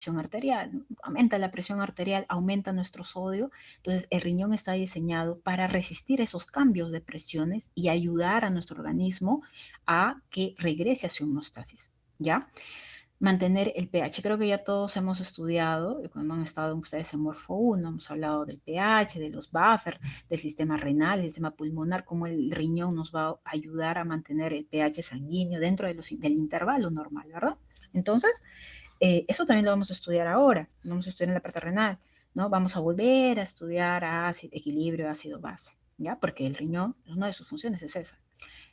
presión arterial, ¿no? Aumenta la presión arterial, aumenta nuestro sodio. Entonces, el riñón está diseñado para resistir esos cambios de presiones y ayudar a nuestro organismo a que regrese a su homeostasis, ¿ya? Mantener el pH. Creo que ya todos hemos estudiado, cuando han estado ustedes en Morfo 1, hemos hablado del pH, de los buffers, del sistema renal, del sistema pulmonar, cómo el riñón nos va a ayudar a mantener el pH sanguíneo dentro del intervalo normal, ¿verdad? Entonces, eso también lo vamos a estudiar ahora, lo vamos a estudiar en la parte renal, ¿no? Vamos a volver a estudiar ácido, equilibrio ácido-base, ¿ya? Porque el riñón, una de sus funciones es esa.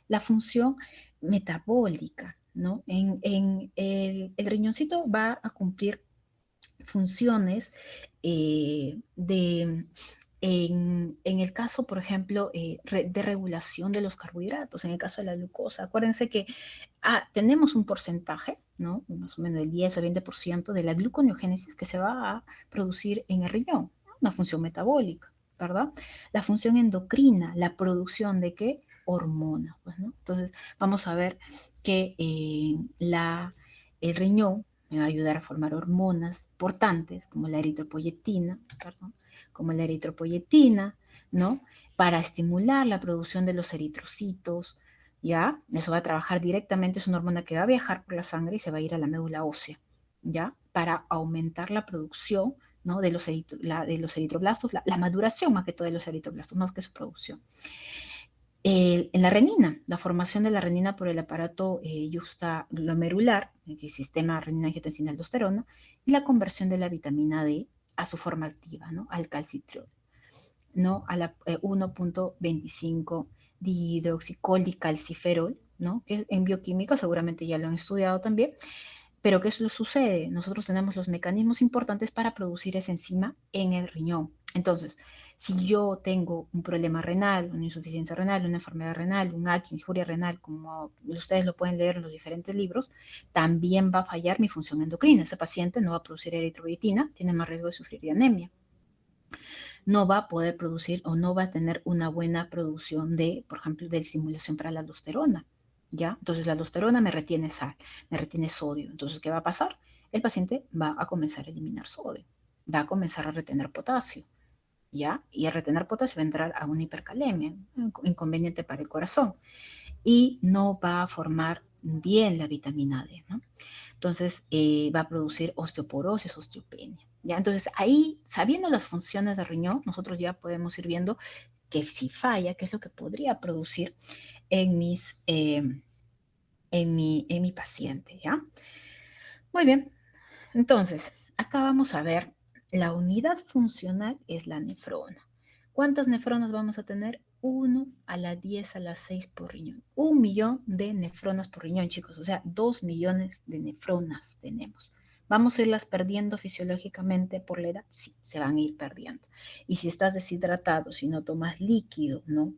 La función metabólica, ¿no? El riñoncito va a cumplir funciones en el caso, por ejemplo, de regulación de los carbohidratos, en el caso de la glucosa. Acuérdense que tenemos un porcentaje, ¿no? Más o menos el 10 a 20% de la gluconeogénesis que se va a producir en el riñón, una función metabólica, ¿verdad? La función endocrina, la producción de qué? Hormonas, pues, ¿no? Entonces, vamos a ver que el riñón me va a ayudar a formar hormonas importantes como la eritropoyetina, perdón, como la eritropoyetina, ¿no? Para estimular la producción de los eritrocitos, ¿ya? Eso va a trabajar directamente, es una hormona que va a viajar por la sangre y se va a ir a la médula ósea, ¿ya? Para aumentar la producción, ¿no? De los eritroblastos, la maduración más que todo de los eritroblastos, más que su producción. En la renina, la formación de la renina por el aparato yuxtaglomerular, el sistema renina-angiotensina-aldosterona, y la conversión de la vitamina D a su forma activa, ¿no? Al calcitriol, ¿no? A la 1.25 dihidroxicolicalciferol, ¿no? Que en bioquímica seguramente ya lo han estudiado también, pero ¿qué sucede? Nosotros tenemos los mecanismos importantes para producir esa enzima en el riñón. Entonces, si yo tengo un problema renal, una insuficiencia renal, una enfermedad renal, un AQI, injuria renal, como ustedes lo pueden leer en los diferentes libros, también va a fallar mi función endocrina. Ese paciente no va a producir eritropoyetina, tiene más riesgo de sufrir de anemia. No va a poder producir o no va a tener una buena producción de, por ejemplo, de estimulación para la aldosterona. ¿Ya? Entonces la aldosterona me retiene sal, me retiene sodio. Entonces, ¿qué va a pasar? El paciente va a comenzar a eliminar sodio, va a comenzar a retener potasio, ¿ya? Y al retener potasio va a entrar a una hipercalemia, un inconveniente para el corazón, y no va a formar bien la vitamina D, ¿no? Entonces va a producir osteoporosis, osteopenia. ¿Ya? Entonces ahí, sabiendo las funciones del riñón, nosotros ya podemos ir viendo que si falla, qué es lo que podría producir en, en mi paciente, ¿ya? Muy bien, entonces, acá vamos a ver, la unidad funcional es la nefrona. ¿Cuántas nefronas vamos a tener? 1 a la 10 a la 6 por riñón. 1 millón de nefronas por riñón, chicos. O sea, 2 millones de nefronas tenemos. ¿Vamos a irlas perdiendo fisiológicamente por la edad? Sí, se van a ir perdiendo. Y si estás deshidratado, si no tomas líquido, ¿no?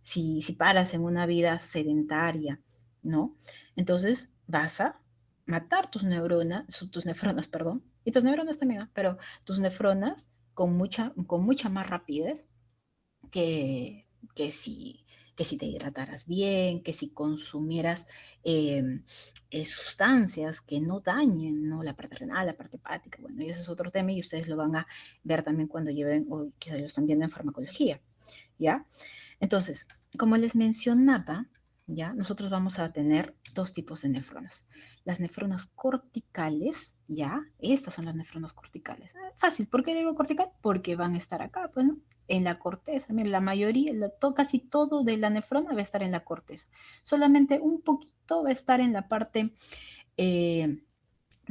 Si paras en una vida sedentaria, ¿no? Entonces vas a matar tus nefronas, perdón, y tus neuronas también, ¿eh? Pero tus nefronas con mucha más rapidez que, que, si, que si te hidrataras bien, que si consumieras sustancias que no dañen, ¿no? La parte renal, la parte hepática, bueno, y ese es otro tema y ustedes lo van a ver también cuando lleven, o quizás lo están viendo en farmacología, ¿ya? Entonces, como les mencionaba, ¿ya? Nosotros vamos a tener dos tipos de nefronas. Las nefronas corticales, ¿ya? Estas son las nefronas corticales. Fácil, ¿por qué digo cortical? Porque van a estar acá, pues, ¿no? En la corteza. Mira, la mayoría, casi todo de la nefrona va a estar en la corteza. Solamente un poquito va a estar en la parte eh,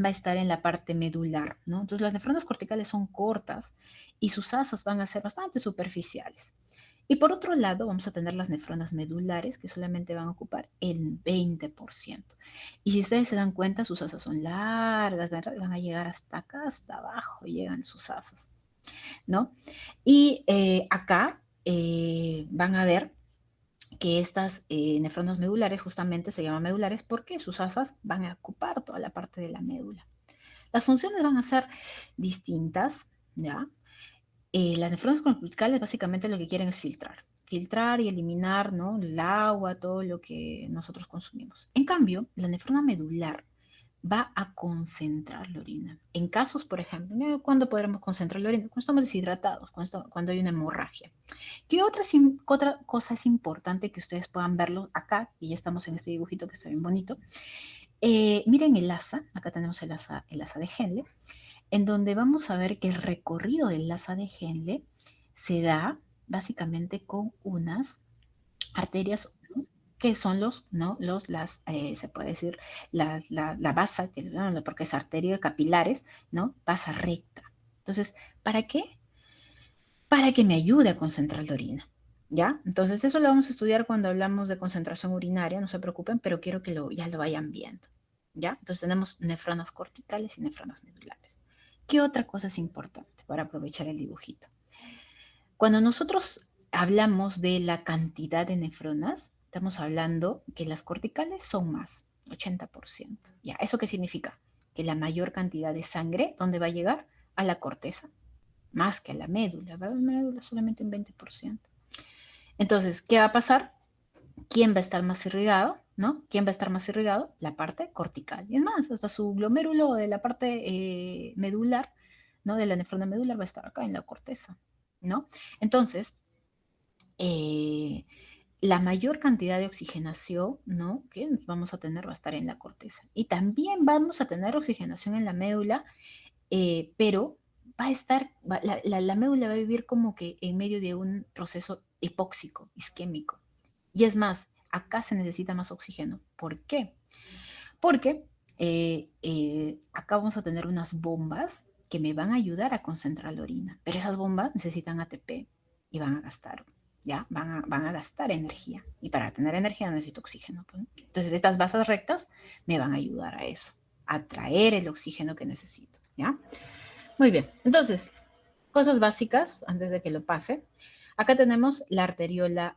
va a estar en la parte medular, ¿no? Entonces las nefronas corticales son cortas y sus asas van a ser bastante superficiales. Y por otro lado, vamos a tener las nefronas medulares que solamente van a ocupar el 20%. Y si ustedes se dan cuenta, sus asas son largas, ¿verdad? Van a llegar hasta acá, hasta abajo, llegan sus asas, ¿no? Y acá van a ver que estas nefronas medulares justamente se llaman medulares porque sus asas van a ocupar toda la parte de la médula. Las funciones van a ser distintas, ¿ya? Las nefronas corticales básicamente lo que quieren es filtrar y eliminar, ¿no? El agua, todo lo que nosotros consumimos. En cambio, la nefrona medular va a concentrar la orina. En casos, por ejemplo, ¿cuándo podremos concentrar la orina? Cuando estamos deshidratados, cuando hay una hemorragia. ¿Qué otra cosa es importante que ustedes puedan verlo acá? Y ya estamos en este dibujito que está bien bonito. Miren el asa, acá tenemos el asa de Henle, en donde vamos a ver que el recorrido del asa de Henle se da básicamente con unas arterias, ¿no? Que son ¿no? Se puede decir, la base, porque es arteria capilares, ¿no? Basa recta. Entonces, ¿para qué? Para que me ayude a concentrar la orina, ¿ya? Entonces, eso lo vamos a estudiar cuando hablamos de concentración urinaria, no se preocupen, pero quiero que ya lo vayan viendo, ¿ya? Entonces, tenemos nefronas corticales y nefronas medulares. ¿Qué otra cosa es importante para aprovechar el dibujito? Cuando nosotros hablamos de la cantidad de nefronas, estamos hablando que las corticales son más, 80%. ¿Ya? ¿Eso qué significa? Que la mayor cantidad de sangre, ¿dónde va a llegar? A la corteza, más que a la médula, ¿verdad? La médula solamente un 20%. Entonces, ¿qué va a pasar? ¿Quién va a estar más irrigado? ¿No? ¿Quién va a estar más irrigado? La parte cortical. Y es más, hasta su glomérulo de la parte medular, ¿no? De la nefrona medular va a estar acá en la corteza, ¿no? Entonces, la mayor cantidad de oxigenación, ¿no? Que vamos a tener va a estar en la corteza. Y también vamos a tener oxigenación en la médula, pero va a estar, la médula va a vivir como que en medio de un proceso hipóxico, isquémico. Y es más, acá se necesita más oxígeno. ¿Por qué? Porque acá vamos a tener unas bombas que me van a ayudar a concentrar la orina, pero esas bombas necesitan ATP y van a gastar, ¿ya? Van a gastar energía. Y para tener energía necesito oxígeno, pues. Entonces, estas basas rectas me van a ayudar a eso, a traer el oxígeno que necesito, ¿ya? Muy bien, entonces, cosas básicas antes de que lo pase. Acá tenemos la arteriola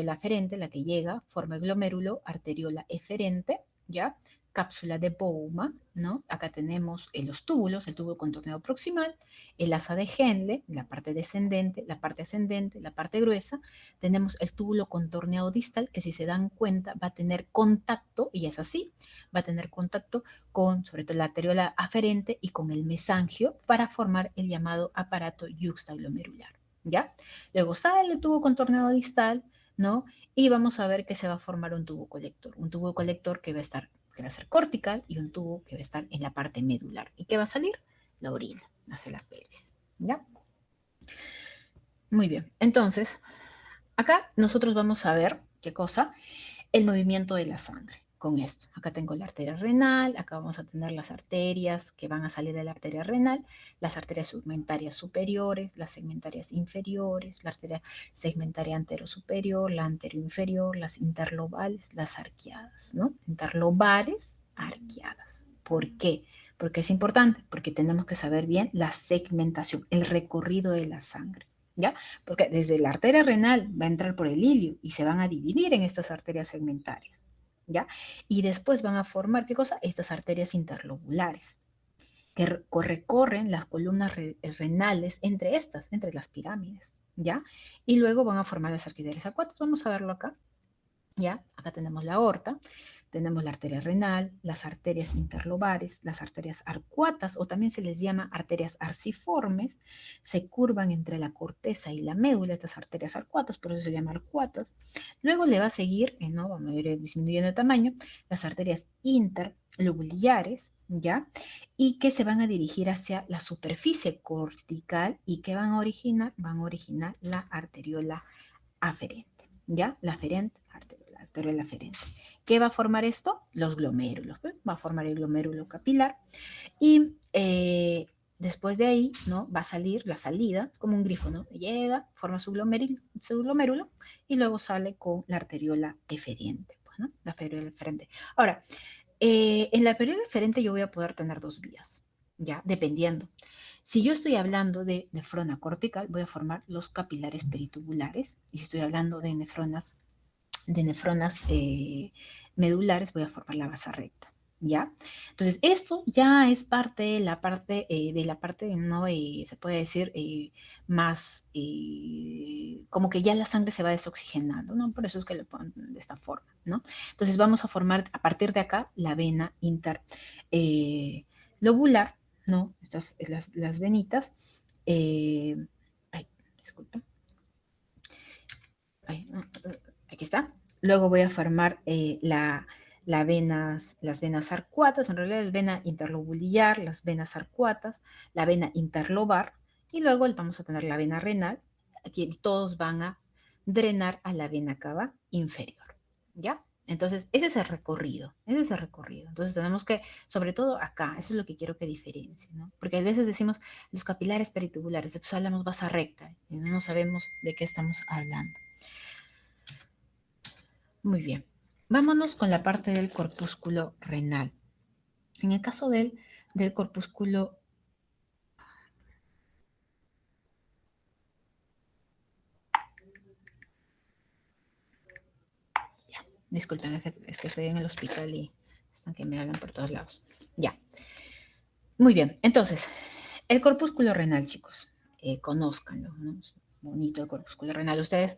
aferente, la que llega, forma el glomérulo, arteriola eferente, ¿ya? Cápsula de Bowman, ¿no? Acá tenemos los túbulos, el túbulo contorneado proximal, el asa de Henle, la parte descendente, la parte ascendente, la parte gruesa. Tenemos el túbulo contorneado distal, que si se dan cuenta va a tener contacto, y es así, va a tener contacto con, sobre todo, la arteriola aferente y con el mesangio para formar el llamado aparato yuxtaglomerular, ¿ya? Luego sale el tubo contorneado distal, ¿no? Y vamos a ver que se va a formar un tubo colector que va a ser cortical y un tubo que va a estar en la parte medular. ¿Y qué va a salir? La orina, hacia la pelvis, ¿ya? Muy bien, entonces, acá nosotros vamos a ver, ¿qué cosa? El movimiento de la sangre con esto. Acá tengo la arteria renal, acá vamos a tener las arterias que van a salir de la arteria renal, las arterias segmentarias superiores, las segmentarias inferiores, la arteria segmentaria anterosuperior, la anteroinferior, las interlobales, las arqueadas, ¿no? Interlobales, arqueadas. ¿Por qué? Porque es importante, porque tenemos que saber bien la segmentación, el recorrido de la sangre, ¿ya? Porque desde la arteria renal va a entrar por el ilio y se van a dividir en estas arterias segmentarias, ¿ya? Y después van a formar, ¿qué cosa? Estas arterias interlobulares, que recorren las columnas renales entre las pirámides, ¿ya? Y luego van a formar las arterias acuáticas. Vamos a verlo acá, ¿ya? Acá tenemos la aorta, tenemos la arteria renal, las arterias interlobares, las arterias arcuatas, o también se les llama arterias arciformes, se curvan entre la corteza y la médula, estas arterias arcuatas, por eso se llama arcuatas. Luego le va a seguir, ¿no? Vamos a ir disminuyendo de tamaño, las arterias interlobulares, ¿ya? Y que se van a dirigir hacia la superficie cortical y que van a originar la arteriola aferente, ¿ya? La aferente, arteriola aferente. ¿Qué va a formar esto? Los glomérulos. ¿Ves? Va a formar el glomérulo capilar y después de ahí, ¿no? Va a salir la salida, como un grifo, ¿no? Llega, forma su glomérulo y luego sale con la arteriola eferente, pues, ¿no? La arteriola eferente. Ahora, en la arteriola eferente yo voy a poder tener dos vías, ¿ya? Dependiendo. Si yo estoy hablando de nefrona cortical, voy a formar los capilares peritubulares. Y si estoy hablando de nefronas medulares, voy a formar la base recta, ¿ya? Entonces, esto ya es parte de la parte, ¿no? Se puede decir, más, como que ya la sangre se va desoxigenando, ¿no? Por eso es que lo ponen de esta forma, ¿no? Entonces, vamos a formar a partir de acá la vena interlobular, ¿no? Estas, las venitas. Ay, disculpa. Ay, no, aquí está. Luego voy a formar las venas arcuatas, en realidad la vena interlobular, las venas arcuatas, la vena interlobar, y luego vamos a tener la vena renal. Aquí todos van a drenar a la vena cava inferior, ¿ya? Entonces, ese es el recorrido, ese es el recorrido. Entonces, tenemos que, sobre todo acá, eso es lo que quiero que diferencie, ¿no? Porque a veces decimos los capilares peritubulares, pues hablamos vasa recta y no sabemos de qué estamos hablando. Muy bien. Vámonos con la parte del corpúsculo renal. En el caso del corpúsculo... Ya, disculpen, es que estoy en el hospital y están que me hablan por todos lados. Ya. Muy bien. Entonces, el corpúsculo renal, chicos, conózcanlo, ¿no? Es bonito el corpúsculo renal. Ustedes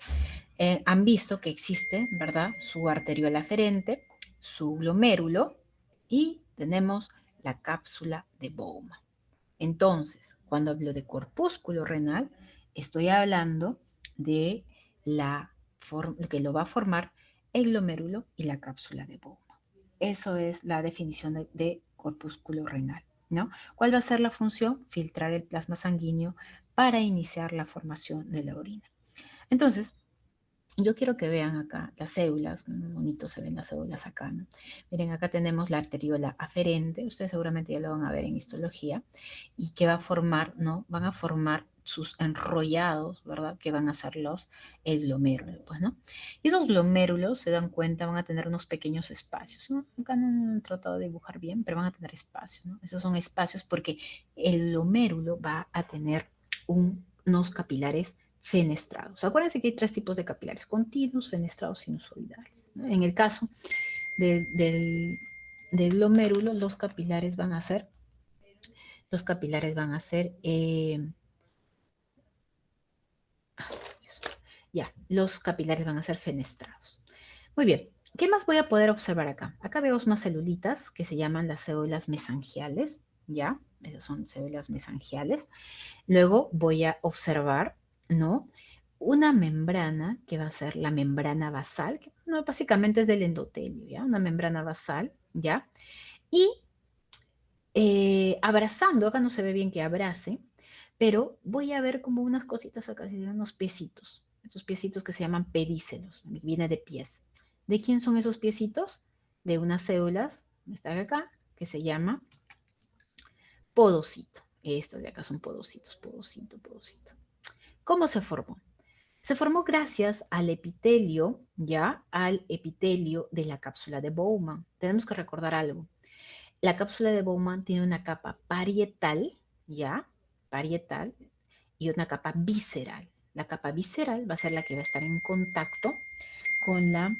han visto que existe, ¿verdad? Su arteriola aferente, su glomérulo y tenemos la cápsula de Bowman. Entonces, cuando hablo de corpúsculo renal, estoy hablando de lo que lo va a formar el glomérulo y la cápsula de Bowman. Eso es la definición de corpúsculo renal, ¿no? ¿Cuál va a ser la función? Filtrar el plasma sanguíneo para iniciar la formación de la orina. Entonces, yo quiero que vean acá las células, bonito se ven las células acá, ¿no? Miren, acá tenemos la arteriola aferente, ustedes seguramente ya lo van a ver en histología, y que va a formar, ¿no? Van a formar sus enrollados, ¿verdad? Que van a ser el glomérulo, pues, ¿no? Y esos glomérulos, se dan cuenta, van a tener unos pequeños espacios, ¿no? Acá no han tratado de dibujar bien, pero van a tener espacios, ¿no? Esos son espacios porque el glomérulo va a tener unos capilares fenestrados. Acuérdense que hay tres tipos de capilares: continuos, fenestrados, sinusoidales, ¿no? En el caso del glomérulo, los capilares van a ser, ya, los capilares van a ser fenestrados. Muy bien, ¿qué más voy a poder observar acá? Acá veo unas celulitas que se llaman las células mesangiales, ¿ya? Esas son células mesangiales. Luego voy a observar, ¿no? Una membrana que va a ser la membrana basal, que no, básicamente es del endotelio, ¿ya? Una membrana basal, ¿ya? Y abrazando, acá no se ve bien que abrace, pero voy a ver como unas cositas acá, unos piecitos, esos piecitos que se llaman pedícelos, viene de pies. ¿De quién son esos piecitos? De unas células, está acá, que se llama podocito. Estos de acá son podocitos, podocito, podocito. ¿Cómo se formó? Se formó gracias al epitelio, ¿ya? Al epitelio de la cápsula de Bowman. Tenemos que recordar algo. La cápsula de Bowman tiene una capa parietal, ¿ya? Parietal, y una capa visceral. La capa visceral va a ser la que va a estar en contacto con la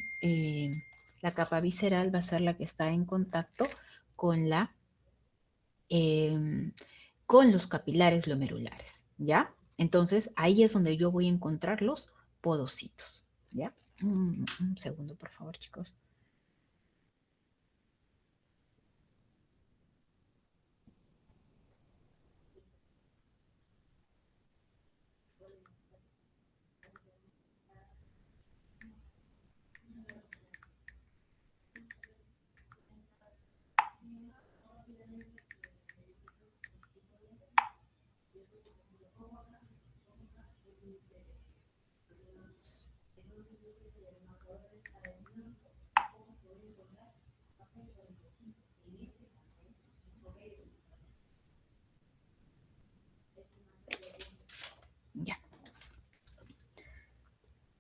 capa visceral va a ser la que está en contacto con eh, con los capilares glomerulares, ¿ya? Entonces, ahí es donde yo voy a encontrar los podocitos, ¿ya? Un segundo, por favor, chicos. Ya.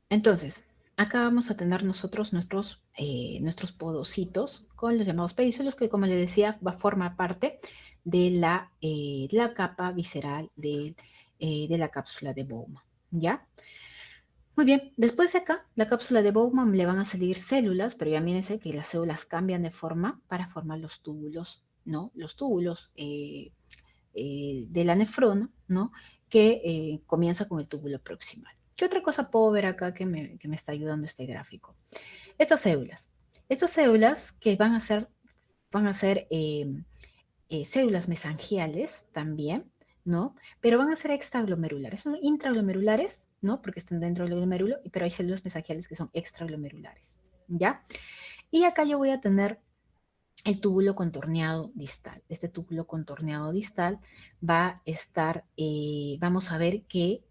Entonces, acá vamos a tener nosotros nuestros podocitos con los llamados pedícelos, que como les decía, va a formar parte de la capa visceral de la cápsula de Bowman, ¿ya? Muy bien, después de acá, la cápsula de Bowman le van a salir células, pero ya mírense que las células cambian de forma para formar los túbulos, ¿no? Los túbulos de la nefrona, ¿no? Que comienza con el túbulo proximal. ¿Qué otra cosa puedo ver acá que me está ayudando este gráfico? Estas células que van a ser células mesangiales también, ¿no? Pero van a ser extraglomerulares, son intraglomerulares, ¿no? Porque están dentro del glomérulo, pero hay células mesangiales que son extraglomerulares, ¿ya? Y acá yo voy a tener el túbulo contorneado distal. Este túbulo contorneado distal va a estar, vamos a ver que,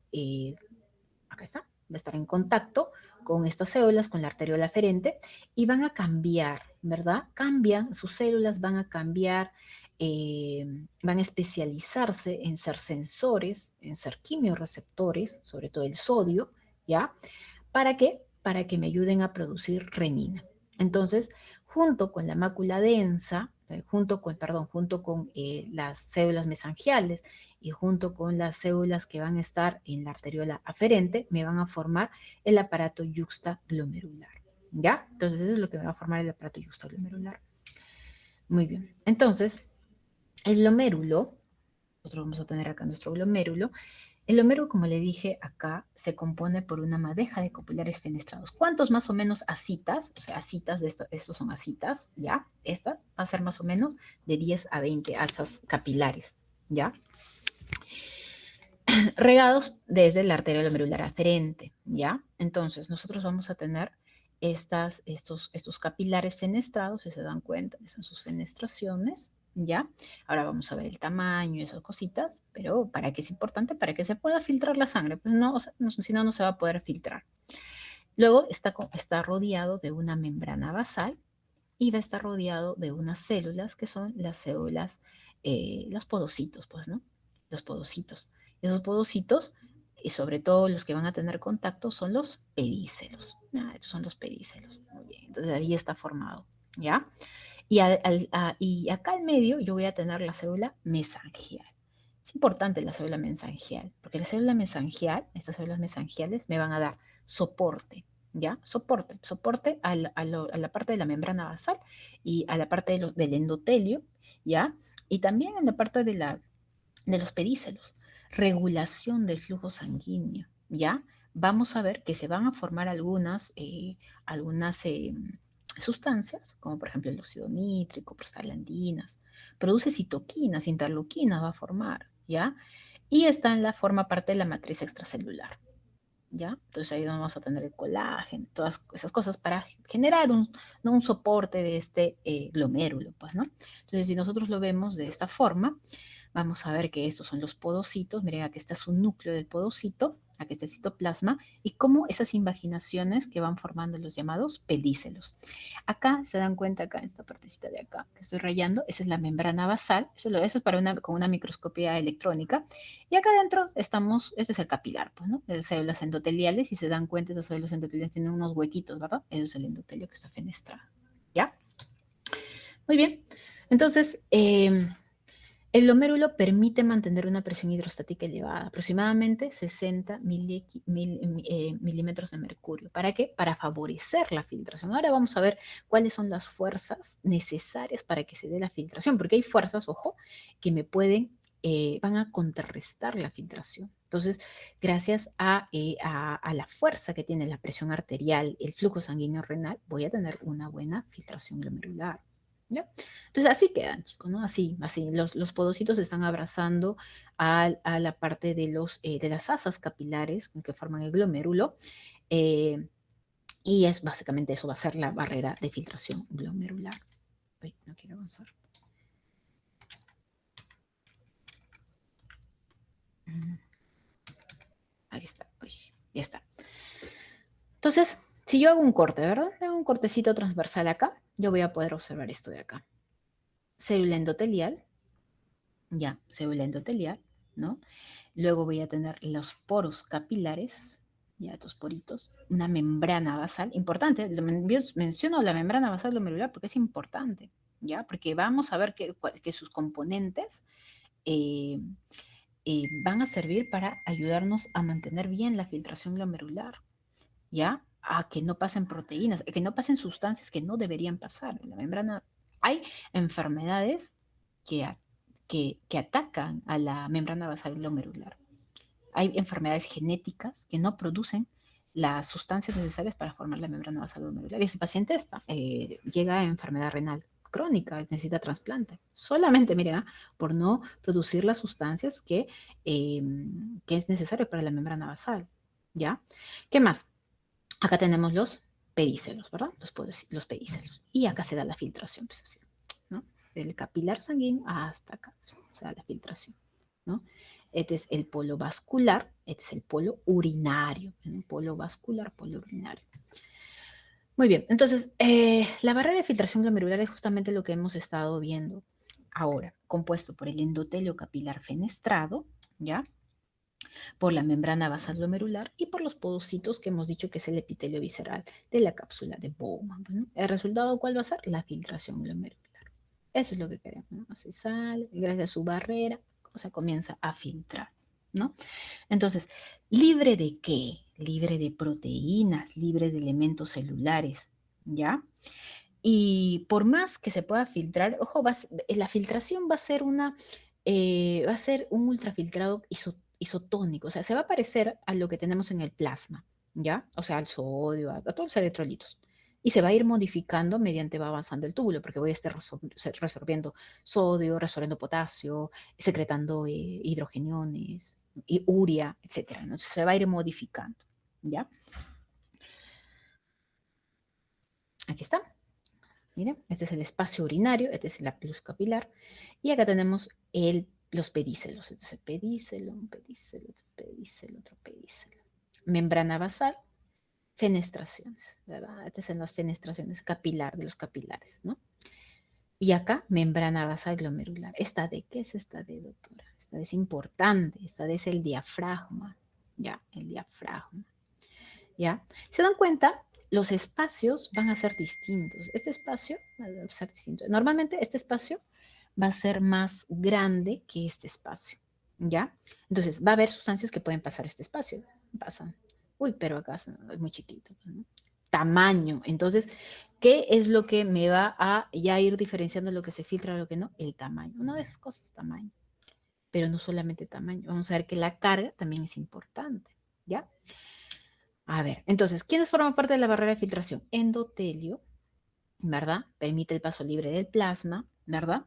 acá está, va a estar en contacto con estas células, con la arteriola aferente, y van a cambiar, ¿verdad? Cambian, sus células van a cambiar, van a especializarse en ser sensores, en ser quimiorreceptores, sobre todo el sodio, ¿ya? ¿Para qué? Para que me ayuden a producir renina. Entonces, junto con la mácula densa, junto con las células mesangiales y junto con las células que van a estar en la arteriola aferente, me van a formar el aparato yuxtaglomerular. ¿Ya? Entonces, eso es lo que me va a formar el aparato yuxtaglomerular. Muy bien. Entonces, el glomérulo, nosotros vamos a tener acá nuestro glomérulo. El glomérulo, como le dije acá, se compone por una madeja de capilares fenestrados. ¿Cuántos más o menos ascitas? O sea, ascitas de estos son ascitas, ¿ya? Esta va a ser más o menos de 10 a 20 asas capilares, ¿ya? Regados desde la arteria glomerular aferente, ¿ya? Entonces, nosotros vamos a tener estos capilares fenestrados, si se dan cuenta, son sus fenestraciones, ¿ya? Ahora vamos a ver el tamaño y esas cositas, pero ¿para qué es importante? Para que se pueda filtrar la sangre, pues no, o sea, no, si no, no se va a poder filtrar. Luego está rodeado de una membrana basal y va a estar rodeado de unas células que son las células, los podocitos, pues, ¿no? Los podocitos. Esos podocitos, y sobre todo los que van a tener contacto, son los pedícelos. Ah, estos son los pedícelos. Muy bien, entonces ahí está formado, ¿ya? Y acá al medio yo voy a tener la célula mesangial. Es importante la célula mesangial, porque la célula mesangial, estas células mesangiales me van a dar soporte, ¿ya? Soporte a la parte de la membrana basal y a la parte del endotelio, ¿ya? Y también en la parte de los pedícelos. Regulación del flujo sanguíneo, ¿ya? Vamos a ver que se van a formar algunas sustancias, como por ejemplo el óxido nítrico, prostaglandinas, produce citoquinas, interleuquinas va a formar, ¿ya? Y está en la forma parte de la matriz extracelular, ¿ya? Entonces ahí vamos a tener el colágeno, todas esas cosas para generar ¿no? un soporte de este glomérulo, pues, ¿no? Entonces si nosotros lo vemos de esta forma, vamos a ver que estos son los podocitos, miren, aquí está su núcleo del podocito, aquí está el citoplasma, y cómo esas invaginaciones que van formando los llamados pedícelos. Acá se dan cuenta, acá en esta partecita de acá que estoy rayando, esa es la membrana basal, eso es para con una microscopía electrónica, y acá adentro estamos, este es el capilar, pues, ¿no? De células endoteliales, y se dan cuenta, esas células endoteliales tienen unos huequitos, ¿verdad? Eso es el endotelio que está fenestrado, ¿ya? Muy bien, entonces, el glomérulo permite mantener una presión hidrostática elevada, aproximadamente 60 milímetros de mercurio. ¿Para qué? Para favorecer la filtración. Ahora vamos a ver cuáles son las fuerzas necesarias para que se dé la filtración, porque hay fuerzas, ojo, que van a contrarrestar la filtración. Entonces, gracias a la fuerza que tiene la presión arterial, el flujo sanguíneo renal, voy a tener una buena filtración glomerular. ¿Ya? Entonces así quedan, chicos, ¿no? Así, los podocitos se están abrazando a la parte de las asas capilares que forman el glomérulo, eh, y es básicamente eso, va a ser la barrera de filtración glomerular. Uy, no quiero avanzar. Ahí está, uy, ya está. Entonces, si yo hago un corte, ¿verdad? Hago un cortecito transversal acá, yo voy a poder observar esto de acá. Célula endotelial, ya, célula endotelial, ¿no? Luego voy a tener los poros capilares, ya estos poritos, una membrana basal, importante, menciono la membrana basal glomerular porque es importante, ¿ya? Porque vamos a ver que sus componentes eh, van a servir para ayudarnos a mantener bien la filtración glomerular. ¿ya? A que no pasen proteínas, a que no pasen sustancias que no deberían pasar. En la membrana hay enfermedades que, que atacan a la membrana basal glomerular. Hay enfermedades genéticas que no producen las sustancias necesarias para formar la membrana basal glomerular. Y ese paciente llega a enfermedad renal crónica, necesita trasplante. Solamente, miren, por no producir las sustancias que es necesario para la membrana basal. ¿Ya? ¿Qué más? Acá tenemos los pedícelos, ¿verdad? Los pedícelos. Y acá se da la filtración, pues así, ¿no? Del capilar sanguíneo hasta acá, pues, o sea, la filtración, ¿no? Este es el polo vascular, este es el polo urinario, ¿no? Polo vascular, polo urinario. Muy bien, entonces, la barrera de filtración glomerular es justamente lo que hemos estado viendo ahora, compuesto por el endotelio capilar fenestrado, ¿ya? Por la membrana basal glomerular y por los podocitos que hemos dicho que es el epitelio visceral de la cápsula de Bowman. ¿No? ¿El resultado cuál va a ser? La filtración glomerular. Eso es lo que queremos, ¿no? Así sale, gracias a su barrera, o sea, comienza a filtrar, ¿no? Entonces, ¿libre de qué? Libre de proteínas, libre de elementos celulares, ¿ya? Y por más que se pueda filtrar, ojo, la filtración va a ser un ultrafiltrado isotónico, o sea, se va a parecer a lo que tenemos en el plasma, ¿ya? O sea, al sodio, a todos los electrolitos. Y se va a ir modificando mediante va avanzando el túbulo, porque voy a estar resorbiendo sodio, resorbiendo potasio, secretando hidrogeniones, y urea, etcétera. Entonces se va a ir modificando, ¿ya? Aquí está. Miren, este es el espacio urinario, este es la plus capilar. Y acá tenemos los pedícelos. Este es el pedícelo, un pedícelo, otro pedícelo, otro pedícelo. Membrana basal, fenestraciones, ¿verdad? Estas son las fenestraciones capilar de los capilares, ¿no? Y acá, membrana basal glomerular. ¿Esta de qué es esta de, doctora? Esta es importante, esta es el diafragma, ¿ya? El diafragma. ¿Ya? ¿Se dan cuenta? Los espacios van a ser distintos. Este espacio va a ser distinto. Normalmente este espacio va a ser más grande que este espacio, ¿ya? Entonces va a haber sustancias que pueden pasar este espacio. Pasan. Uy, pero acá es muy chiquito, ¿no? Tamaño. Entonces, ¿qué es lo que me va a ya ir diferenciando lo que se filtra y lo que no? El tamaño. Una de esas cosas, tamaño. Pero no solamente tamaño. Vamos a ver que la carga también es importante, ¿ya? A ver, entonces, ¿quiénes forman parte de la barrera de filtración? Endotelio, ¿verdad? Permite el paso libre del plasma, ¿verdad?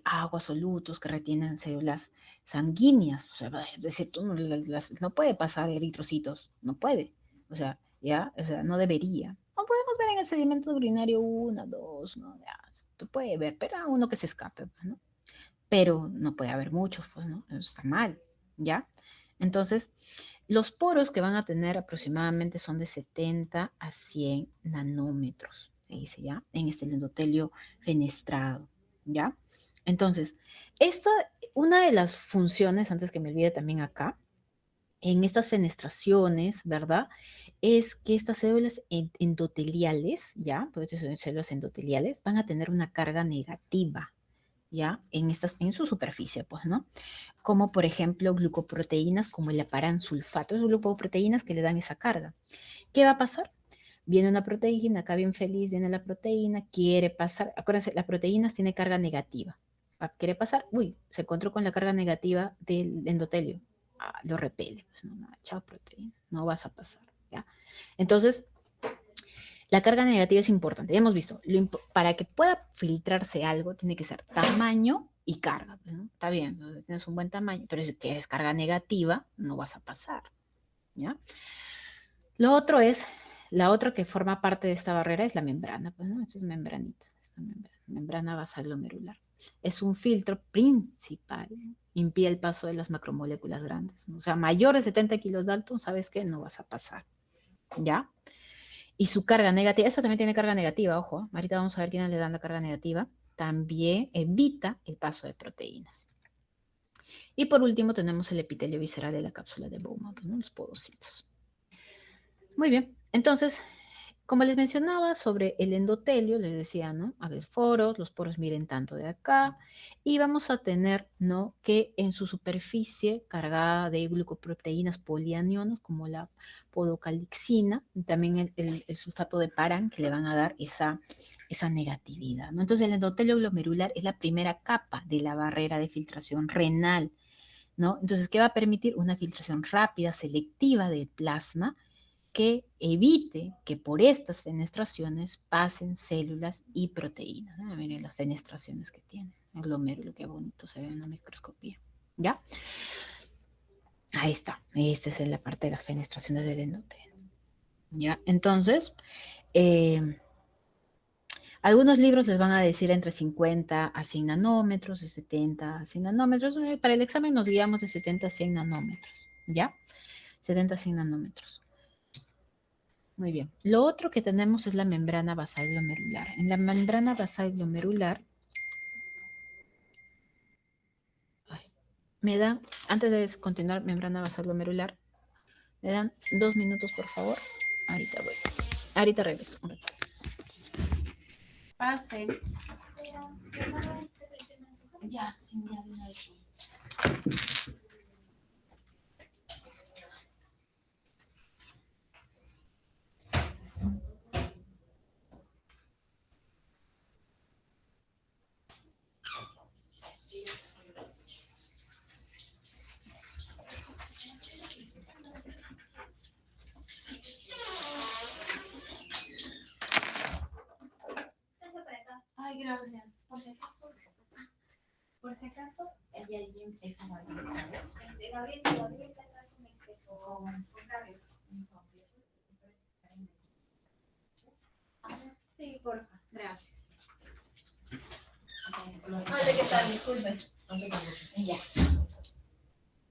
Aguas solutos que retienen células sanguíneas, o sea, es decir, tú no puede pasar eritrocitos, no puede, o sea, ya, o sea, no debería. No podemos ver en el sedimento urinario una, dos, no, ya, se puede ver, pero a uno que se escape, pues, ¿no? Pero no puede haber muchos, pues, ¿no? Eso está mal, ¿ya? Entonces, los poros que van a tener aproximadamente son de 70 a 100 nanómetros, se dice ya, en este endotelio fenestrado, ¿ya? Entonces, una de las funciones, antes que me olvide también acá, en estas fenestraciones, ¿verdad? Es que estas células endoteliales, ¿ya? Pues son células endoteliales, van a tener una carga negativa, ¿ya? En su superficie, pues, ¿no? Como por ejemplo glucoproteínas como el aparansulfato, son glucoproteínas que le dan esa carga. ¿Qué va a pasar? Viene una proteína, acá bien feliz, viene la proteína, quiere pasar, acuérdense, las proteínas tienen carga negativa. ¿Quiere pasar? Uy, se encontró con la carga negativa del endotelio. Lo repele, pues no, chao proteína, no vas a pasar, ¿ya? Entonces, la carga negativa es importante. Ya hemos visto, para que pueda filtrarse algo, tiene que ser tamaño y carga. ¿No? Está bien, entonces tienes un buen tamaño, pero si tienes carga negativa, no vas a pasar. ¿Ya? Lo otro es, la otra que forma parte de esta barrera es la membrana. Pues, ¿no? Esto es membranita, esta membrana basal glomerular. Es un filtro principal, impide el paso de las macromoléculas grandes. O sea, mayor de 70 kilos de alto, ¿sabes qué? No vas a pasar. ¿Ya? Y su carga negativa, esta también tiene carga negativa, ojo, ahorita vamos a ver quiénes le dan la carga negativa, también evita el paso de proteínas. Y por último tenemos el epitelio visceral de la cápsula de Bowman, ¿no? Los podocitos. Muy bien, entonces, como les mencionaba sobre el endotelio, les decía, ¿no? A los poros miren tanto de acá, y vamos a tener, ¿no? Que en su superficie cargada de glucoproteínas polianionas, como la podocalixina, y también el sulfato de paran, que le van a dar esa negatividad, ¿no? Entonces, el endotelio glomerular es la primera capa de la barrera de filtración renal, ¿no? Entonces, ¿qué va a permitir? Una filtración rápida, selectiva del plasma, que evite que por estas fenestraciones pasen células y proteínas, ¿no? Miren las fenestraciones que tiene el glomérulo, qué bonito se ve en la microscopía. ¿Ya? Ahí está. Esta es la parte de las fenestraciones del endotelio. ¿Ya? Entonces, algunos libros les van a decir entre 50 a 100 nanómetros, de 70 a 100 nanómetros. Para el examen nos guiamos de 70 a 100 nanómetros. ¿Ya? 70 a 100 nanómetros. Muy bien. Lo otro que tenemos es la membrana basal glomerular. En la membrana basal glomerular, me dan, antes de continuar membrana basal glomerular, me dan 2 minutos, por favor. Ahorita voy. Ahorita regreso. Pase. Ya, sí, ya de una vez. Ay, gracias. Por si acaso, hay alguien está mal, ¿sabes? Gabriel está atrás con Gabriel. Sí, porfa. Gracias. Hola, ¿qué tal? Disculpe. Ya.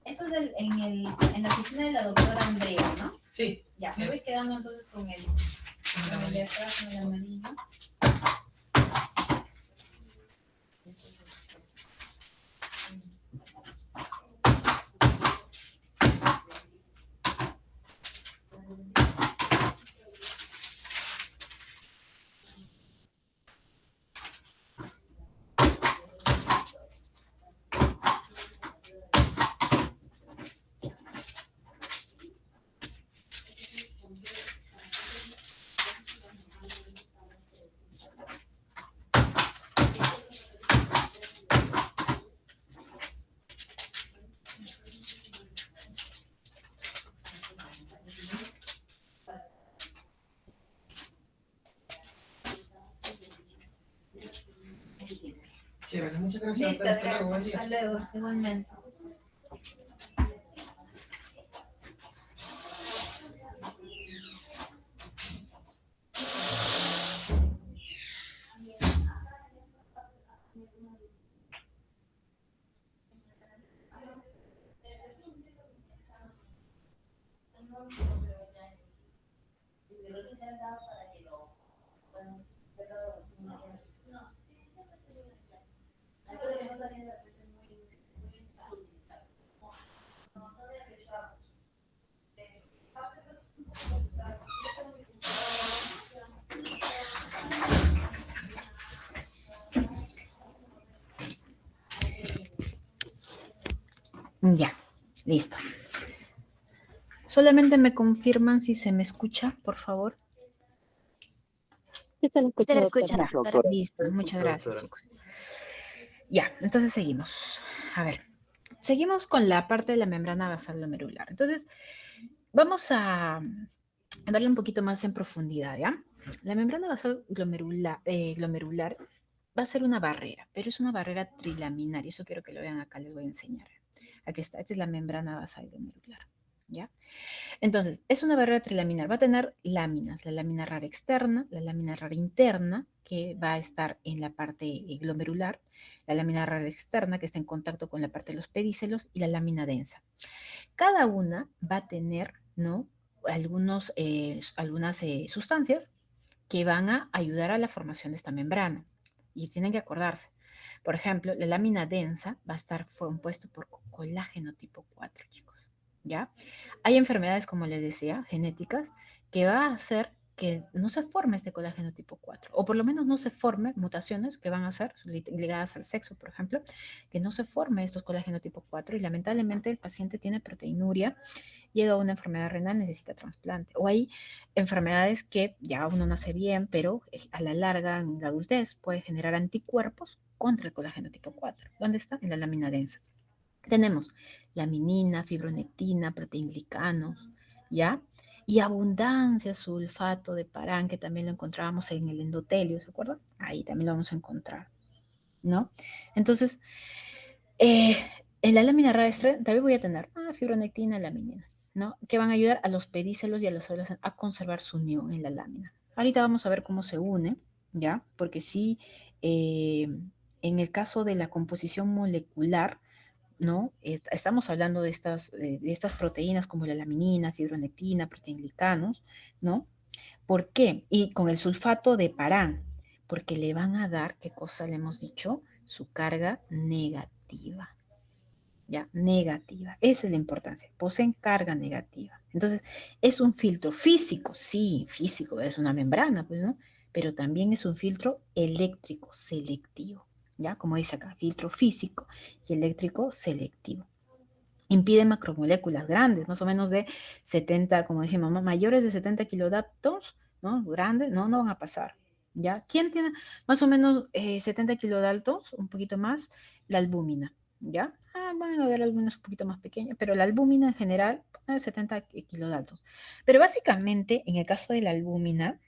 Eso es en la oficina de la doctora Andrea, ¿no? Sí. Ya, me voy quedando entonces con el de atrás, con el amarillo. Chévere, muchas gracias. Listo, gracias. Hasta luego, igualmente. Ya, listo. Solamente me confirman si se me escucha, por favor. Sí, se lo escucha, doctora. Ya, listo. Muchas gracias, chicos. Ya, entonces seguimos. A ver, seguimos con la parte de la membrana basal glomerular. Entonces, vamos a darle un poquito más en profundidad, ¿ya? La membrana basal glomerular va a ser una barrera, pero es una barrera trilaminar, y eso quiero que lo vean acá, les voy a enseñar. Aquí está, esta es la membrana basal glomerular, ¿ya? Entonces, es una barrera trilaminar, va a tener láminas, la lámina rara externa, la lámina rara interna, que va a estar en la parte glomerular, la lámina rara externa, que está en contacto con la parte de los pedícelos, y la lámina densa. Cada una va a tener, ¿no? Algunas sustancias que van a ayudar a la formación de esta membrana. Y tienen que acordarse. Por ejemplo, la lámina densa va a estar compuesto por colágeno tipo 4, chicos. ¿Ya? Hay enfermedades, como les decía, genéticas, que va a hacer que no se forme este colágeno tipo 4, o por lo menos no se forme mutaciones que van a ser ligadas al sexo, por ejemplo, que no se forme estos colágeno tipo 4 y lamentablemente el paciente tiene proteinuria, llega a una enfermedad renal, necesita trasplante. O hay enfermedades que ya uno nace bien, pero a la larga, en la adultez, puede generar anticuerpos contra el colágeno tipo 4. ¿Dónde está? En la lámina densa. Tenemos laminina, fibronectina, proteinglicanos, ¿ya? Y abundancia, sulfato de parán, que también lo encontrábamos en el endotelio, ¿se acuerdan? Ahí también lo vamos a encontrar, ¿no? Entonces, eh, en la lámina rastre también voy a tener fibronectina, laminina, ¿no? Que van a ayudar a los pedícelos y a las células a conservar su unión en la lámina. Ahorita vamos a ver cómo se une, ¿ya? Porque sí, en el caso de la composición molecular, ¿no? Estamos hablando de estas proteínas como la laminina, fibronectina, proteinglicanos, ¿no? ¿Por qué? Y con el sulfato de parán, porque le van a dar, ¿qué cosa le hemos dicho? Su carga negativa. ¿Ya? Negativa. Esa es la importancia. Poseen carga negativa. Entonces, es un filtro físico, sí, físico, es una membrana, pues, ¿no? Pero también es un filtro eléctrico selectivo, ¿ya? Como dice acá, filtro físico y eléctrico selectivo. Impide macromoléculas grandes, más o menos de 70, como dijimos, mayores de 70 kilodaltons, ¿no? Grandes, no van a pasar, ¿ya? ¿Quién tiene más o menos 70 kilodaltons? Un poquito más, la albúmina, ¿ya? Van a haber algunas un poquito más pequeñas, pero la albúmina en general, 70 kilodaltons. Pero básicamente, en el caso de la albúmina,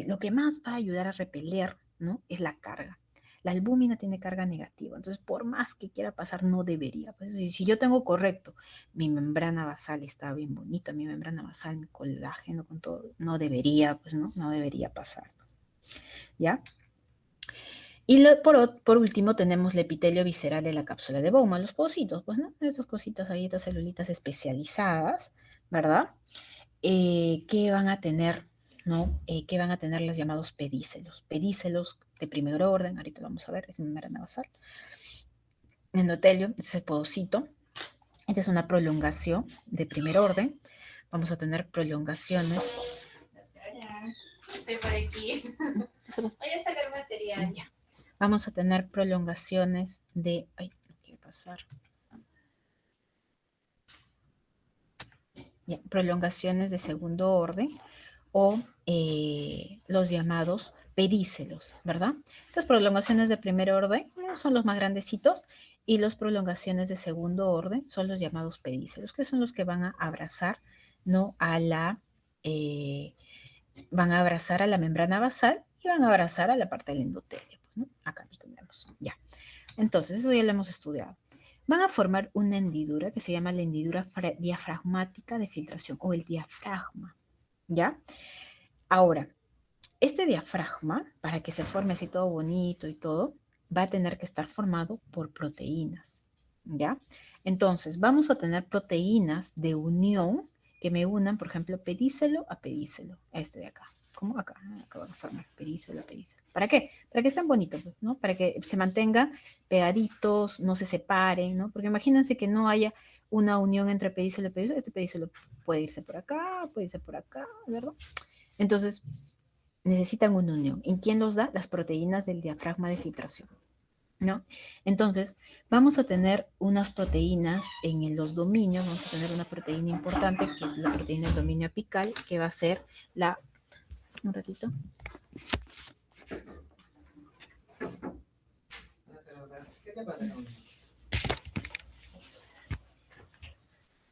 lo que más va a ayudar a repeler, ¿no? Es la carga. La albúmina tiene carga negativa, entonces por más que quiera pasar, no debería. Pues, si yo tengo correcto, mi membrana basal está bien bonita, mi membrana basal, mi colágeno, con todo, no debería, pues no debería pasar. ¿Ya? Y por último tenemos el epitelio visceral de la cápsula de Bowman, los pocitos, pues, ¿no? Estas cositas ahí, estas celulitas especializadas, ¿verdad? Que van a tener, ¿no? Que van a tener los llamados pedícelos. Pedícelos de primer orden, ahorita vamos a ver, es membrana basal. Endotelio, es el podocito. Esta es una prolongación de primer orden. Vamos a tener prolongaciones. Estoy por aquí. Voy a sacar material. Ya. Vamos a tener prolongaciones de... Ay, no quiere pasar. Ya, prolongaciones de segundo orden o los llamados pedícelos, ¿verdad? Estas prolongaciones de primer orden son los más grandecitos y las prolongaciones de segundo orden son los llamados pedícelos, que son los que van a abrazar, ¿no? Van a abrazar a la membrana basal y van a abrazar a la parte del endotelio, pues, ¿no? Acá lo tenemos, ya. Entonces, eso ya lo hemos estudiado. Van a formar una hendidura que se llama la hendidura diafragmática de filtración o el diafragma, ¿ya? Ahora, este diafragma, para que se forme así todo bonito y todo, va a tener que estar formado por proteínas, ¿ya? Entonces, vamos a tener proteínas de unión que me unan, por ejemplo, pedícelo a pedícelo, este de acá. ¿Cómo? Acá van a formar pedícelo a pedícelo. ¿Para qué? Para que estén bonitos, ¿no? Para que se mantengan pegaditos, no se separen, ¿no? Porque imagínense que no haya una unión entre pedícelo y pedícelo. Este pedícelo puede irse por acá, ¿verdad? Entonces, necesitan una unión. ¿En quién los da? Las proteínas del diafragma de filtración, ¿no? Entonces, vamos a tener unas proteínas en los dominios, vamos a tener una proteína importante, que es la proteína del dominio apical, que va a ser la... Un ratito.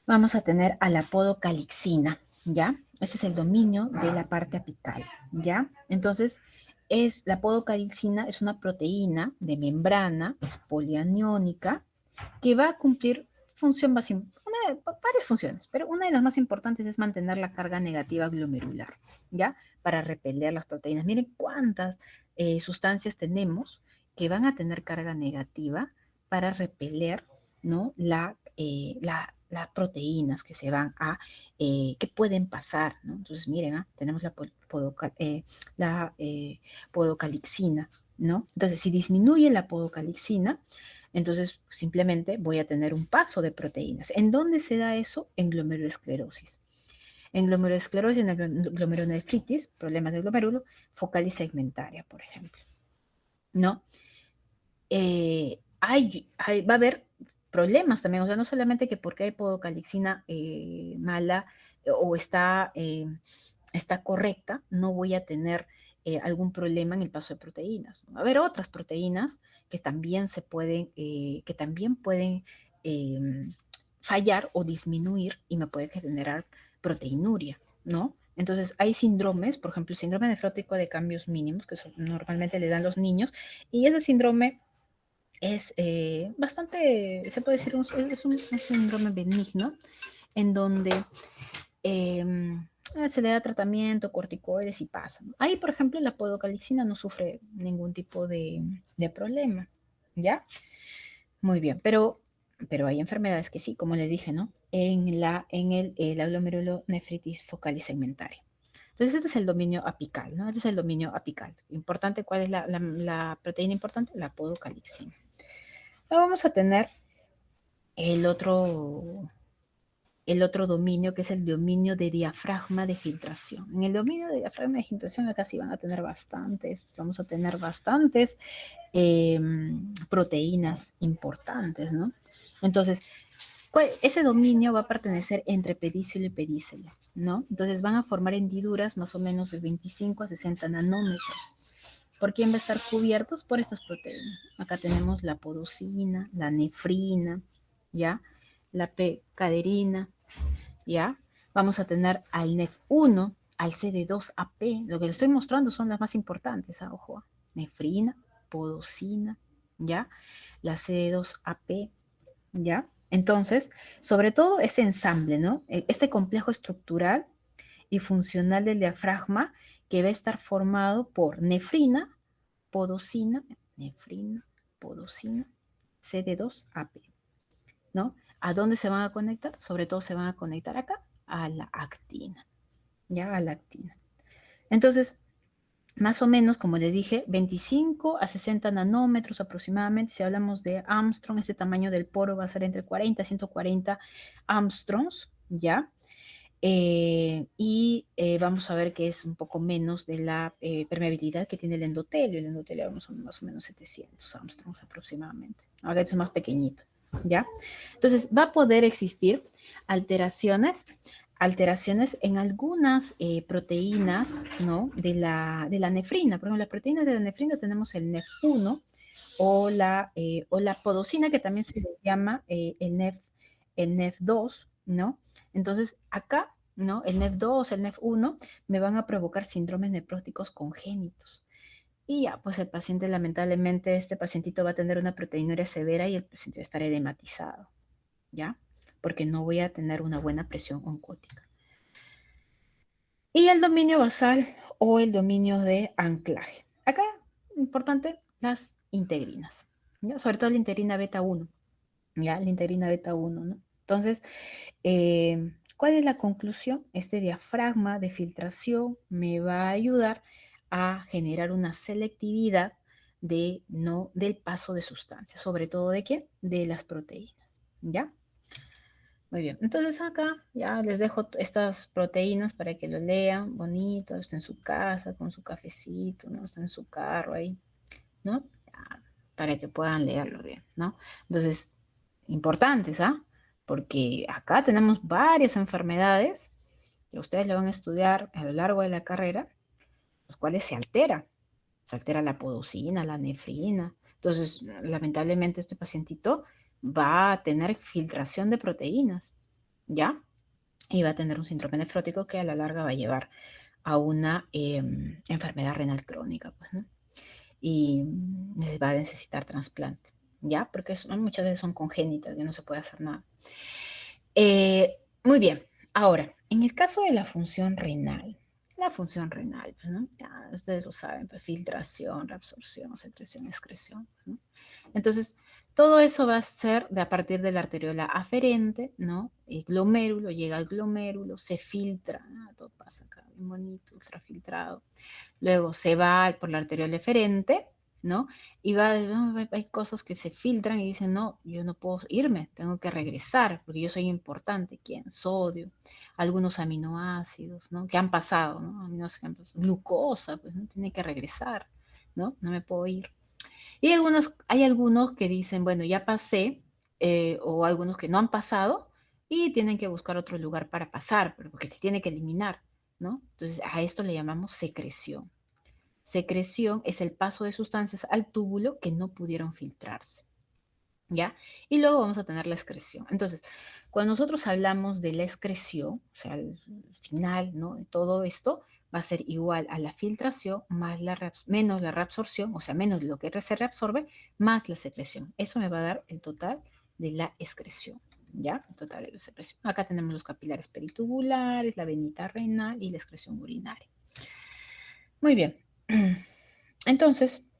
Vamos a tener a la podocalixina, ¿ya? Este es el dominio de la parte apical, ¿ya? Entonces, la podocalixina es una proteína de membrana, es polianiónica, que va a cumplir varias funciones, pero una de las más importantes es mantener la carga negativa glomerular, ¿ya? Para repeler las proteínas. Miren cuántas sustancias tenemos que van a tener carga negativa para repeler, ¿no? Las proteínas que se van que pueden pasar, ¿no? Entonces, miren, tenemos la podocalixina, ¿no? Entonces, si disminuye la podocalixina, entonces simplemente voy a tener un paso de proteínas. ¿En dónde se da eso? En glomerulosclerosis. en glomerulosclerosis, en glomerulonefritis, problemas del glomérulo, focal y segmentaria, por ejemplo, ¿no? Va a haber problemas también, o sea, no solamente que porque hay podocalixina mala o está correcta, no voy a tener algún problema en el paso de proteínas. Va a haber otras proteínas que también pueden fallar o disminuir y me puede generar proteinuria, ¿no? Entonces, hay síndromes, por ejemplo, el síndrome nefrótico de cambios mínimos, que normalmente le dan los niños, y ese síndrome es bastante, se puede decir, es un síndrome benigno, en donde se le da tratamiento, corticoides y pasa. Ahí, por ejemplo, la podocalixina no sufre ningún tipo de problema, ¿ya? Muy bien, pero hay enfermedades que sí, como les dije, ¿no? En la glomerulonefritis focal y segmentaria. Entonces, este es el dominio apical, ¿no? Este es el dominio apical. Importante, ¿cuál es la proteína importante? La podocalixina. Ahora vamos a tener el otro dominio, que es el dominio de diafragma de filtración. En el dominio de diafragma de filtración acá sí van a tener vamos a tener bastantes proteínas importantes, ¿no? Entonces, ese dominio va a pertenecer entre pedicelo y pedicelo, ¿no? Entonces van a formar hendiduras más o menos de 25 a 60 nanómetros. ¿Por quién va a estar cubiertos? Por estas proteínas. Acá tenemos la podocina, la nefrina, ¿ya? La P-caderina, ¿ya? Vamos a tener al NEF1, al CD2AP. Lo que les estoy mostrando son las más importantes, ojo. Nefrina, podocina, ¿ya? La CD2AP, ¿ya? Entonces, sobre todo ese ensamble, ¿no? Este complejo estructural y funcional del diafragma que va a estar formado por nefrina, podocina, CD2AP, ¿no? ¿A dónde se van a conectar? Sobre todo se van a conectar acá, a la actina, ¿ya? A la actina. Entonces, más o menos, como les dije, 25 a 60 nanómetros aproximadamente. Si hablamos de Armstrong, ese tamaño del poro va a ser entre 40 a 140 Armstrongs, ¿ya? Vamos a ver que es un poco menos de la permeabilidad que tiene el endotelio. El endotelio vamos a más o menos 700 Armstrongs aproximadamente. Ahora esto es más pequeñito, ¿ya? Entonces, va a poder existir alteraciones en algunas proteínas, ¿no? De la nefrina. Por ejemplo, las proteínas de la nefrina tenemos el NEF1 o la podocina, que también se les llama el NEF2, ¿no? Entonces, acá, ¿no? El NEF2, el NEF1 me van a provocar síndromes nefróticos congénitos. Y ya, pues el paciente, lamentablemente, este pacientito va a tener una proteinuria severa y el paciente va a estar edematizado, ¿ya? Porque no voy a tener una buena presión oncótica. Y el dominio basal o el dominio de anclaje. Acá, importante, las integrinas, ¿ya? Sobre todo la integrina beta 1, ¿ya? La integrina beta 1, ¿no? Entonces, ¿cuál es la conclusión? Este diafragma de filtración me va a ayudar a generar una selectividad del paso de sustancias, sobre todo ¿de qué? De las proteínas, ¿ya? Muy bien, entonces acá ya les dejo estas proteínas para que lo lean, bonito, está en su casa, con su cafecito, ¿no? Está en su carro ahí, ¿no? Ya, para que puedan leerlo bien, ¿no? Entonces, importantes, Porque acá tenemos varias enfermedades que ustedes lo van a estudiar a lo largo de la carrera, los cuales se altera la podocina, la nefrina. Entonces, lamentablemente este pacientito va a tener filtración de proteínas, ¿ya? Y va a tener un síndrome nefrótico que a la larga va a llevar a una enfermedad renal crónica, pues, ¿no? Y va a necesitar trasplante, ¿ya? Porque muchas veces son congénitas, ya no se puede hacer nada. Muy bien, ahora, en el caso de la función renal, pues, ¿no? Ya ustedes lo saben, pues, filtración, reabsorción, secreción, excreción, pues, ¿no? Entonces, todo eso va a ser a partir de la arteriola aferente, ¿no? El glomérulo, llega al glomérulo, se filtra, todo pasa acá, bien bonito, ultrafiltrado. Luego se va por la arteriola eferente, ¿no? Y va, no, hay cosas que se filtran y dicen, no, yo no puedo irme, tengo que regresar, porque yo soy importante. ¿Quién? Sodio, algunos aminoácidos, ¿no? Que han pasado, ¿no? Aminoácidos que han pasado. Glucosa, pues, ¿no? Tiene que regresar, ¿no? No me puedo ir. Y hay algunos que dicen, bueno, ya pasé, o algunos que no han pasado y tienen que buscar otro lugar para pasar, porque se tiene que eliminar, ¿no? Entonces, a esto le llamamos secreción. Secreción es el paso de sustancias al túbulo que no pudieron filtrarse, ¿ya? Y luego vamos a tener la excreción. Entonces, cuando nosotros hablamos de la excreción, o sea, el final, ¿no? De todo esto va a ser igual a la filtración más menos la reabsorción, o sea, menos lo que se reabsorbe, más la secreción. Eso me va a dar el total de la excreción, ¿ya? El total de la secreción. Acá tenemos los capilares peritubulares, la venita renal y la excreción urinaria. Muy bien. Entonces,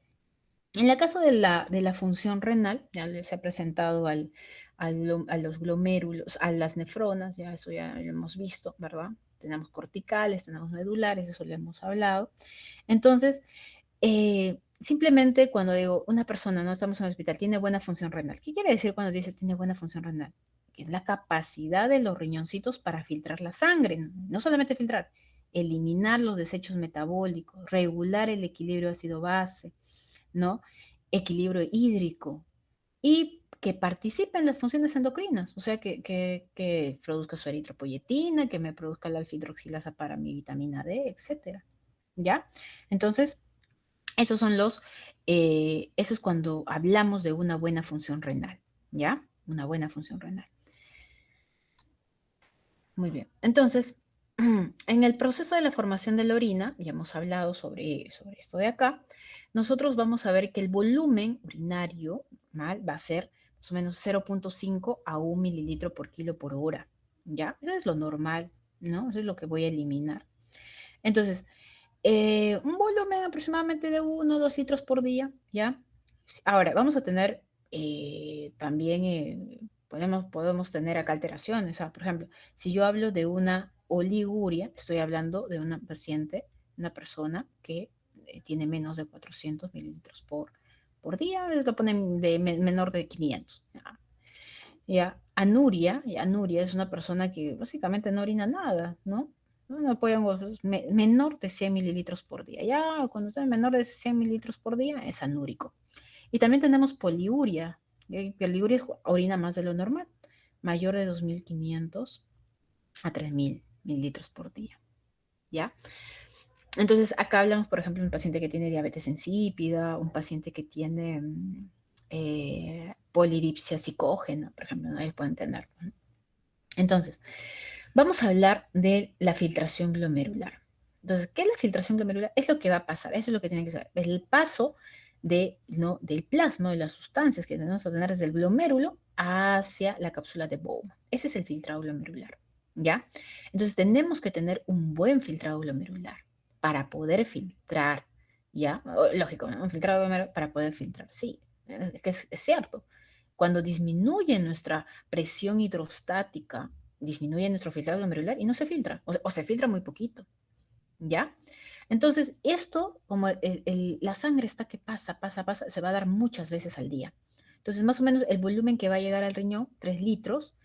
en el caso de la función renal, ya se ha presentado a los glomérulos, a las nefronas, ya eso ya lo hemos visto, ¿verdad? Tenemos corticales, tenemos medulares, eso lo hemos hablado. Entonces, simplemente cuando digo una persona, no estamos en el hospital, tiene buena función renal. ¿Qué quiere decir cuando dice tiene buena función renal? Que es la capacidad de los riñoncitos para filtrar la sangre, no solamente filtrar, eliminar los desechos metabólicos, regular el equilibrio ácido-base, ¿no? Equilibrio hídrico y que participe en las funciones endocrinas, o sea, que produzca su eritropoyetina, que me produzca la alfa-hidroxilasa para mi vitamina D, etcétera, ¿ya? Entonces, esos son eso es cuando hablamos de una buena función renal, ¿ya? Una buena función renal. Muy bien. Entonces, en el proceso de la formación de la orina, ya hemos hablado sobre esto de acá, nosotros vamos a ver que el volumen urinario normal va a ser más o menos 0.5 a 1 mililitro por kilo por hora, ¿ya? Eso es lo normal, ¿no? Eso es lo que voy a eliminar. Entonces, un volumen aproximadamente de 1 o 2 litros por día, ¿ya? Ahora, vamos a tener también, podemos tener acá alteraciones. Por ejemplo, si yo hablo de una oliguria, estoy hablando de una paciente, una persona que tiene menos de 400 mililitros por día, lo ponen de menor de 500. ¿Ya? Anuria es una persona que básicamente no orina nada, ¿no? No pueden, menor de 100 mililitros por día. Ya cuando está menor de 100 mililitros por día es anúrico. Y también tenemos poliuria. Poliuria orina más de lo normal, mayor de 2.500 a 3.000 mililitros por día. ¿Ya? Entonces, acá hablamos, por ejemplo, de un paciente que tiene diabetes insípida, un paciente que tiene polidipsia psicógena, por ejemplo, ¿no? Ellos pueden tener. ¿No? Entonces, vamos a hablar de la filtración glomerular. Entonces, ¿qué es la filtración glomerular? Es lo que va a pasar, eso es lo que tienen que saber. Es el paso del plasma, de las sustancias que tenemos a tener desde el glomérulo hacia la cápsula de Bowman. Ese es el filtrado glomerular, ¿ya? Entonces, tenemos que tener un buen filtrado glomerular para poder filtrar, ¿ya? Lógico, ¿no? Un filtrado glomerular para poder filtrar, sí, es que es cierto. Cuando disminuye nuestra presión hidrostática, disminuye nuestro filtrado glomerular y no se filtra, o se filtra muy poquito, ¿ya? Entonces, esto, como la sangre está que pasa, se va a dar muchas veces al día. Entonces, más o menos el volumen que va a llegar al riñón, 3 litros,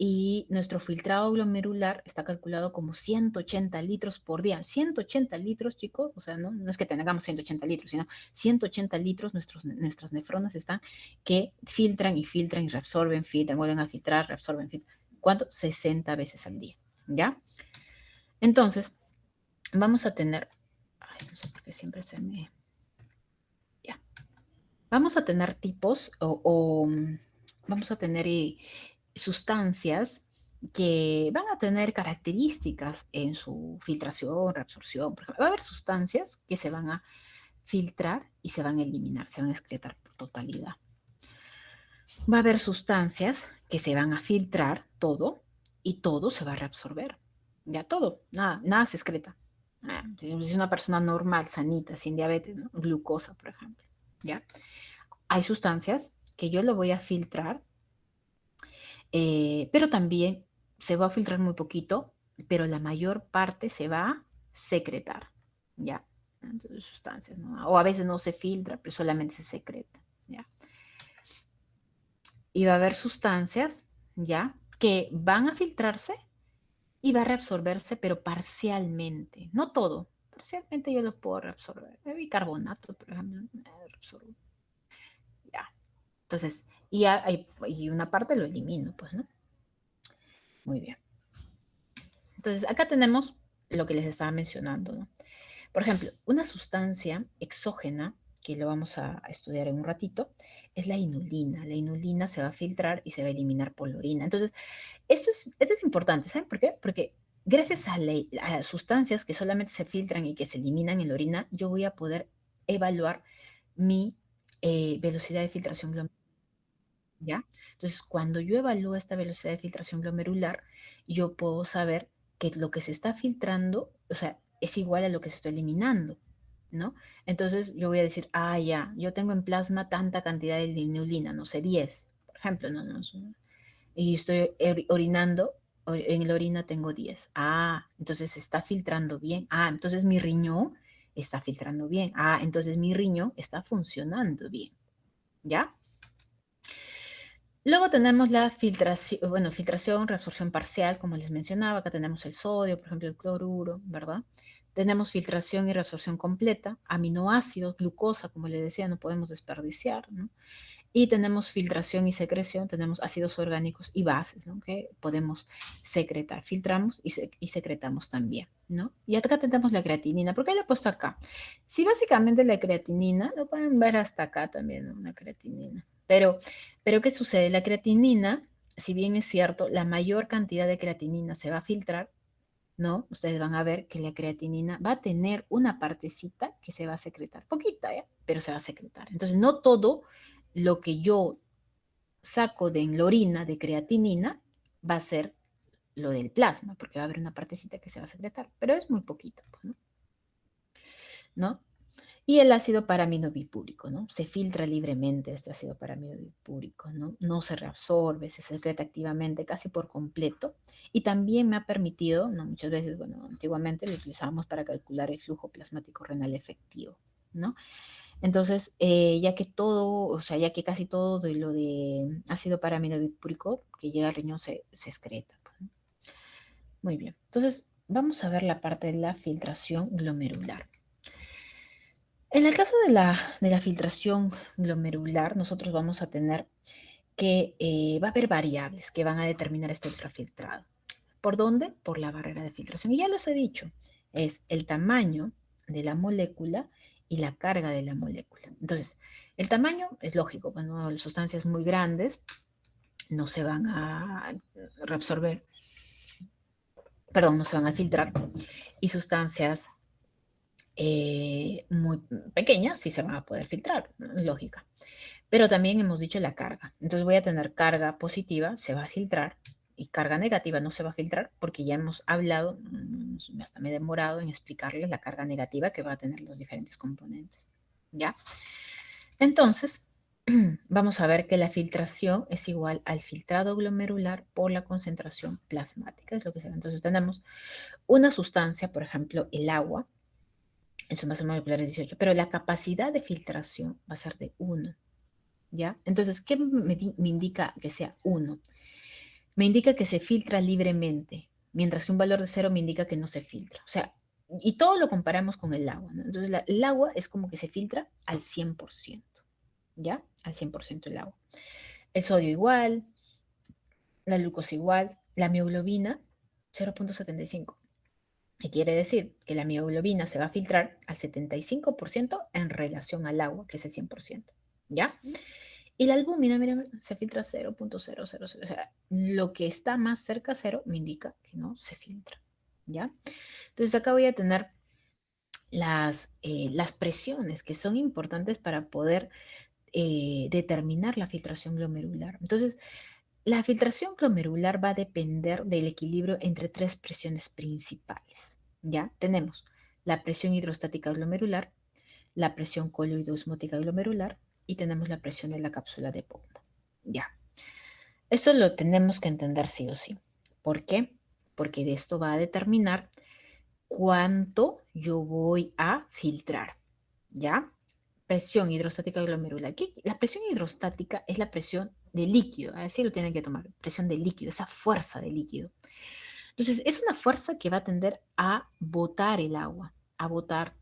y nuestro filtrado glomerular está calculado como 180 litros por día. 180 litros, chicos, o sea, no es que tengamos 180 litros, sino 180 litros nuestras nefronas están que filtran y filtran y reabsorben, filtran, vuelven a filtrar, reabsorben, filtran. ¿Cuánto? 60 veces al día, ¿ya? Entonces, vamos a tener, no sé por qué siempre se me, ya, vamos a tener tipos vamos a tener sustancias que van a tener características en su filtración, reabsorción. Por ejemplo, va a haber sustancias que se van a filtrar y se van a eliminar, se van a excretar por totalidad. Va a haber sustancias que se van a filtrar todo y todo se va a reabsorber. Ya todo, nada se excreta. Si es una persona normal, sanita, sin diabetes, ¿no? Glucosa, por ejemplo. ¿Ya? Hay sustancias que yo lo voy a filtrar, pero también se va a filtrar muy poquito, pero la mayor parte se va a secretar. ¿Ya? Entonces, sustancias, ¿no? O a veces no se filtra, pero solamente se secreta, ¿ya? Y va a haber sustancias, ¿ya? Que van a filtrarse y va a reabsorberse, pero parcialmente, no todo. Parcialmente yo lo puedo reabsorber. El bicarbonato, por ejemplo, reabsorbo. Ya. Entonces, y una parte lo elimino, pues, ¿no? Muy bien. Entonces, acá tenemos lo que les estaba mencionando, ¿no? Por ejemplo, una sustancia exógena, que lo vamos a estudiar en un ratito, es la inulina. La inulina se va a filtrar y se va a eliminar por la orina. Entonces, esto es importante, ¿saben por qué? Porque gracias a sustancias que solamente se filtran y que se eliminan en la orina, yo voy a poder evaluar mi velocidad de filtración glomerular, ¿ya? Entonces, cuando yo evalúo esta velocidad de filtración glomerular, yo puedo saber que lo que se está filtrando, o sea, es igual a lo que se está eliminando, ¿no? Entonces, yo voy a decir, ya, yo tengo en plasma tanta cantidad de inulina, no sé, 10, por ejemplo, no, y estoy orinando, en la orina tengo 10. Entonces se está filtrando bien. Entonces mi riñón está filtrando bien. Entonces mi riñón está funcionando bien. ¿Ya? Luego tenemos la filtración, bueno, filtración, reabsorción parcial, como les mencionaba. Acá tenemos el sodio, por ejemplo, el cloruro, ¿verdad? Tenemos filtración y reabsorción completa, aminoácidos, glucosa, como les decía, no podemos desperdiciar, ¿no? Y tenemos filtración y secreción, tenemos ácidos orgánicos y bases, ¿no? Que podemos secretar. Filtramos y secretamos también, ¿no? Y acá tenemos la creatinina. ¿Por qué la he puesto acá? Sí, básicamente la creatinina, lo pueden ver hasta acá también, ¿no? Una creatinina. Pero, ¿qué sucede? La creatinina, si bien es cierto, la mayor cantidad de creatinina se va a filtrar, ¿no? Ustedes van a ver que la creatinina va a tener una partecita que se va a secretar, poquita, ¿ya? Pero se va a secretar. Entonces, no todo lo que yo saco de en la orina de creatinina va a ser lo del plasma, porque va a haber una partecita que se va a secretar, pero es muy poquito, pues, ¿no? ¿No? Y el ácido bipúrico, ¿no? Se filtra libremente este ácido bipúrico, ¿no? No se reabsorbe, se secreta activamente casi por completo. Y también me ha permitido, ¿no? Muchas veces, bueno, antiguamente lo utilizábamos para calcular el flujo plasmático renal efectivo, ¿no? Entonces, ya que todo, o sea, ya que casi todo de lo de ácido bipúrico que llega al riñón se excreta, pues, ¿no? Muy bien. Entonces, vamos a ver la parte de la filtración glomerular. En el caso de la filtración glomerular, nosotros vamos a tener que va a haber variables que van a determinar este ultrafiltrado. ¿Por dónde? Por la barrera de filtración. Y ya les he dicho, es el tamaño de la molécula y la carga de la molécula. Entonces, el tamaño es lógico, cuando las sustancias muy grandes no se van a reabsorber, perdón, no se van a filtrar, y sustancias muy pequeñas sí se van a poder filtrar, ¿no? Lógica. Pero también hemos dicho la carga. Entonces voy a tener carga positiva, se va a filtrar, y carga negativa no se va a filtrar porque ya hemos hablado, hasta me he demorado en explicarles la carga negativa que va a tener los diferentes componentes. ¿Ya? Entonces, vamos a ver que la filtración es igual al filtrado glomerular por la concentración plasmática. Es lo que se ve. Entonces tenemos una sustancia, por ejemplo, el agua, en su masa molecular es 18, pero la capacidad de filtración va a ser de 1. ¿Ya? Entonces, ¿qué me indica que sea 1? Me indica que se filtra libremente, mientras que un valor de 0 me indica que no se filtra. O sea, y todo lo comparamos con el agua, ¿no? Entonces, el agua es como que se filtra al 100%, ¿ya? Al 100% el agua. El sodio igual, la glucosa igual, la mioglobina 0,75. ¿Qué quiere decir? Que la mioglobina se va a filtrar al 75% en relación al agua, que es el 100%, ¿ya? Y la albúmina, mira, se filtra 0,000. O sea, lo que está más cerca a 0 me indica que no se filtra, ¿ya? Entonces acá voy a tener las presiones que son importantes para poder determinar la filtración glomerular. Entonces, la filtración glomerular va a depender del equilibrio entre tres presiones principales, ¿ya? Tenemos la presión hidrostática glomerular, la presión coloidosmótica glomerular y tenemos la presión de la cápsula de Bowman. Ya. Eso lo tenemos que entender sí o sí. ¿Por qué? Porque de esto va a determinar cuánto yo voy a filtrar, ¿ya? Presión hidrostática glomerular. La presión hidrostática es la presión de líquido, así lo tienen que tomar, presión de líquido, esa fuerza de líquido. Entonces, es una fuerza que va a tender a botar el agua, a botar,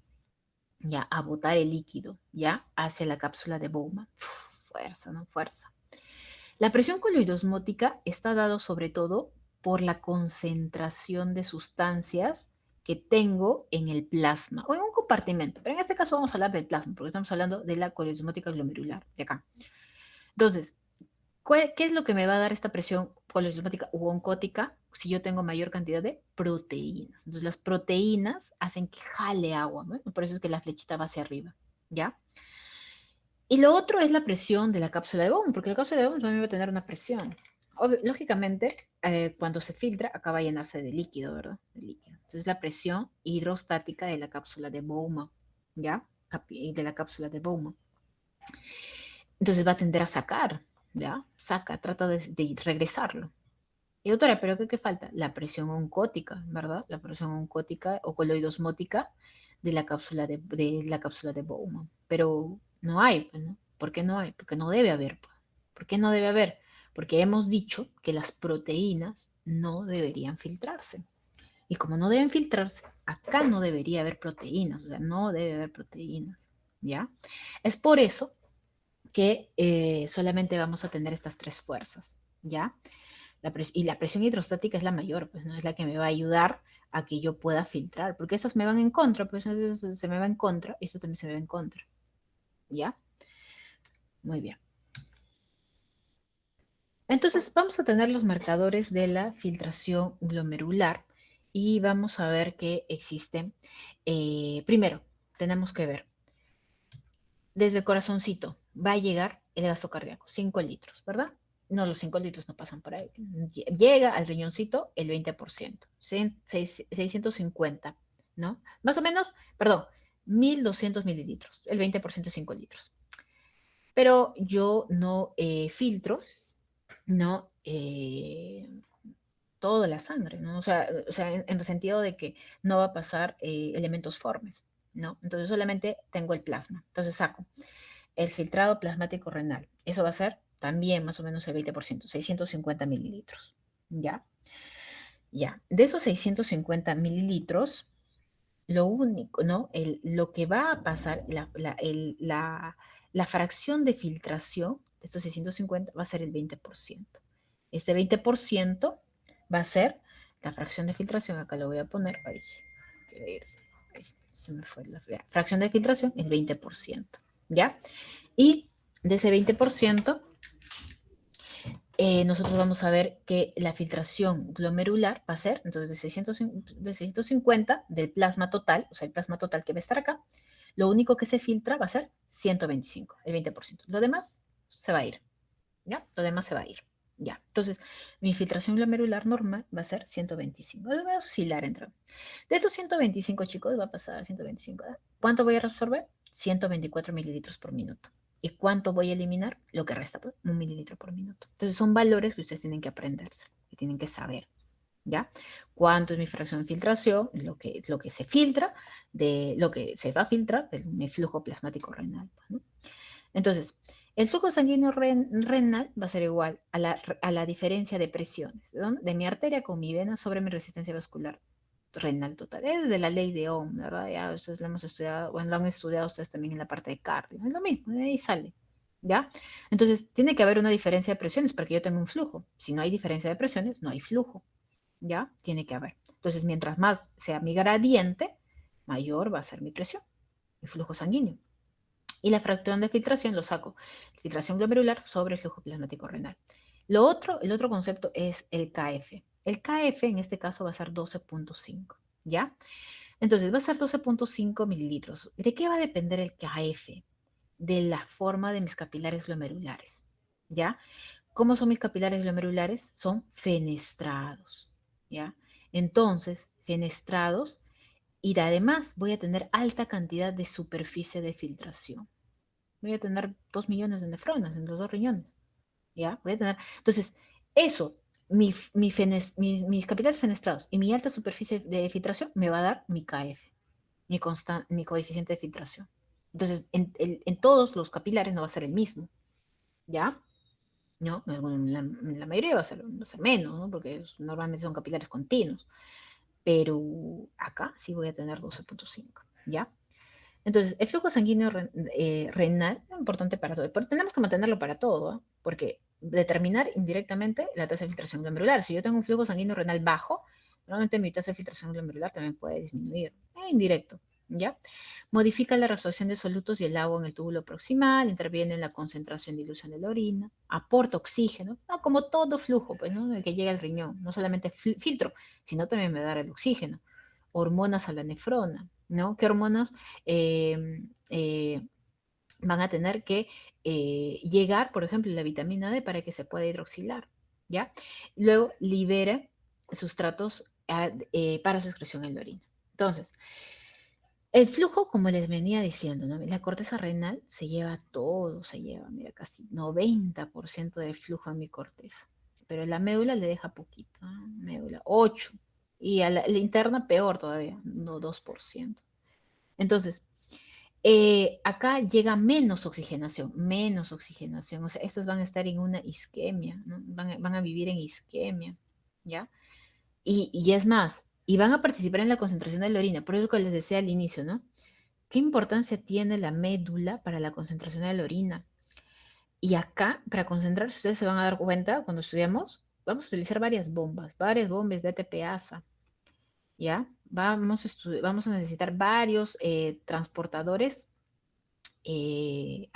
ya, a botar el líquido, ya, hacia la cápsula de Bowman. Fuerza, ¿no? Fuerza. La presión coloidosmótica está dada sobre todo por la concentración de sustancias que tengo en el plasma o en un compartimento. Pero en este caso vamos a hablar del plasma, porque estamos hablando de la coloidosmótica glomerular, de acá. Entonces, ¿qué es lo que me va a dar esta presión coloidosmótica u oncótica si yo tengo mayor cantidad de proteínas? Entonces, las proteínas hacen que jale agua, ¿no? Por eso es que la flechita va hacia arriba, ¿ya? Y lo otro es la presión de la cápsula de Bowman, porque la cápsula de Bowman también va a tener una presión. Lógicamente, cuando se filtra, acaba de llenarse de líquido, ¿verdad? De líquido. Entonces, la presión hidrostática de la cápsula de Bowman, ¿ya? De la cápsula de Bowman. Entonces, va a tender a sacar, ¿ya? Saca, trata de regresarlo. Y doctora, ¿pero qué falta? La presión oncótica, ¿verdad? La presión oncótica o coloidosmótica de la cápsula de Bowman. Pero no hay, pues, ¿no? ¿Por qué no hay? Porque no debe haber, pues. ¿Por qué no debe haber? Porque hemos dicho que las proteínas no deberían filtrarse. Y como no deben filtrarse, acá no debería haber proteínas, o sea, no debe haber proteínas, ¿ya? Es por eso que solamente vamos a tener estas tres fuerzas, ¿ya? Y la presión hidrostática es la mayor, pues no es la que me va a ayudar a que yo pueda filtrar, porque esas me van en contra, pues se me va en contra y esto también se me va en contra, ¿ya? Muy bien. Entonces vamos a tener los marcadores de la filtración glomerular y vamos a ver que existen. Primero, tenemos que ver, desde el corazoncito va a llegar el gasto cardíaco, 5 litros, ¿verdad? No, los 5 litros no pasan por ahí. Llega al riñoncito el 20%, 650, ¿no? Más o menos, perdón, 1200 mililitros, el 20% es 5 litros. Pero yo no filtro, ¿no? Toda la sangre, ¿no? O sea en el sentido de que no va a pasar elementos formes, ¿no? Entonces solamente tengo el plasma. Entonces saco el filtrado plasmático renal. Eso va a ser también más o menos el 20%, 650 mililitros. ¿Ya? Ya. De esos 650 mililitros, lo único, ¿no? Lo que va a pasar, la fracción de filtración de estos 650 va a ser el 20%. Este 20% va a ser la fracción de filtración, acá lo voy a poner, ay, se me fue la fracción de filtración, el 20%, ¿ya? Y de ese 20%, nosotros vamos a ver que la filtración glomerular va a ser, entonces, de 650 del plasma total, o sea, el plasma total que va a estar acá, lo único que se filtra va a ser 125, el 20%. Lo demás se va a ir, ¿ya? Lo demás se va a ir, ¿ya? Entonces, mi filtración glomerular normal va a ser 125. Va a oscilar entre. De estos 125, chicos, va a pasar a 125. ¿Cuánto voy a resolver? 124 mililitros por minuto. ¿Y cuánto voy a eliminar? Lo que resta, pues, 1 mililitro por minuto. Entonces son valores que ustedes tienen que aprenderse, que tienen que saber, ¿ya? ¿Cuánto es mi fracción de filtración? Lo que se filtra, de lo que se va a filtrar, de mi flujo plasmático renal, ¿no? Entonces, el flujo sanguíneo renal va a ser igual a la diferencia de presiones, ¿no? De mi arteria con mi vena sobre mi resistencia vascular renal total. Es de la ley de Ohm, ¿verdad? Ya ustedes lo hemos estudiado, bueno, lo han estudiado ustedes también en la parte de cardio. Es lo mismo, de ahí sale. ¿Ya? Entonces, tiene que haber una diferencia de presiones para que yo tenga un flujo. Si no hay diferencia de presiones, no hay flujo. ¿Ya? Tiene que haber. Entonces, mientras más sea mi gradiente, mayor va a ser mi presión, mi flujo sanguíneo. Y la fracción de filtración lo saco. Filtración glomerular sobre el flujo plasmático renal. El otro concepto es el KF. El KF en este caso va a ser 12.5, ¿ya? Entonces va a ser 12.5 mililitros. ¿De qué va a depender el KF? De la forma de mis capilares glomerulares, ¿ya? ¿Cómo son mis capilares glomerulares? Son fenestrados, ¿ya? Entonces, fenestrados, y además voy a tener alta cantidad de superficie de filtración. Voy a tener 2 millones de nefronas en los dos riñones, ¿ya? Voy a tener, entonces, eso mis capilares fenestrados y mi alta superficie de filtración me va a dar mi KF, mi coeficiente de filtración. Entonces, en todos los capilares no va a ser el mismo, ¿ya? ¿No? La mayoría va a ser menos, ¿no? Porque normalmente son capilares continuos. Pero acá sí voy a tener 12.5, ¿ya? Entonces, el flujo sanguíneo renal es importante para todo, pero tenemos que mantenerlo para todo, ¿eh? Porque determinar indirectamente la tasa de filtración glomerular. Si yo tengo un flujo sanguíneo renal bajo, normalmente mi tasa de filtración glomerular también puede disminuir, indirecto, ¿ya? Modifica la reabsorción de solutos y el agua en el túbulo proximal, interviene en la concentración y dilución de la orina, aporta oxígeno, ¿no? Como todo flujo, pues, ¿no? El que llega al riñón, no solamente filtro, sino también me da el oxígeno. Hormonas a la nefrona, ¿no? ¿Qué hormonas van a tener que llegar, por ejemplo, la vitamina D para que se pueda hidroxilar, ¿ya? Luego libera sustratos para su excreción en la orina. Entonces, el flujo, como les venía diciendo, ¿no? La corteza renal se lleva todo, se lleva, mira, casi 90% del flujo en mi corteza. Pero la médula le deja poquito, ¿no? Médula 8. Y a la interna peor todavía, no 2%. Entonces, acá llega menos oxigenación, menos oxigenación. O sea, estas van a estar en una isquemia, ¿no? Van a vivir en isquemia, ¿ya? Y es más, y van a participar en la concentración de la orina. Por eso que les decía al inicio, ¿no? ¿Qué importancia tiene la médula para la concentración de la orina? Y acá, para concentrar, ustedes se van a dar cuenta cuando estudiamos, vamos a utilizar varias bombas de ATPasa, ¿ya? Vamos a necesitar varios transportadores eh,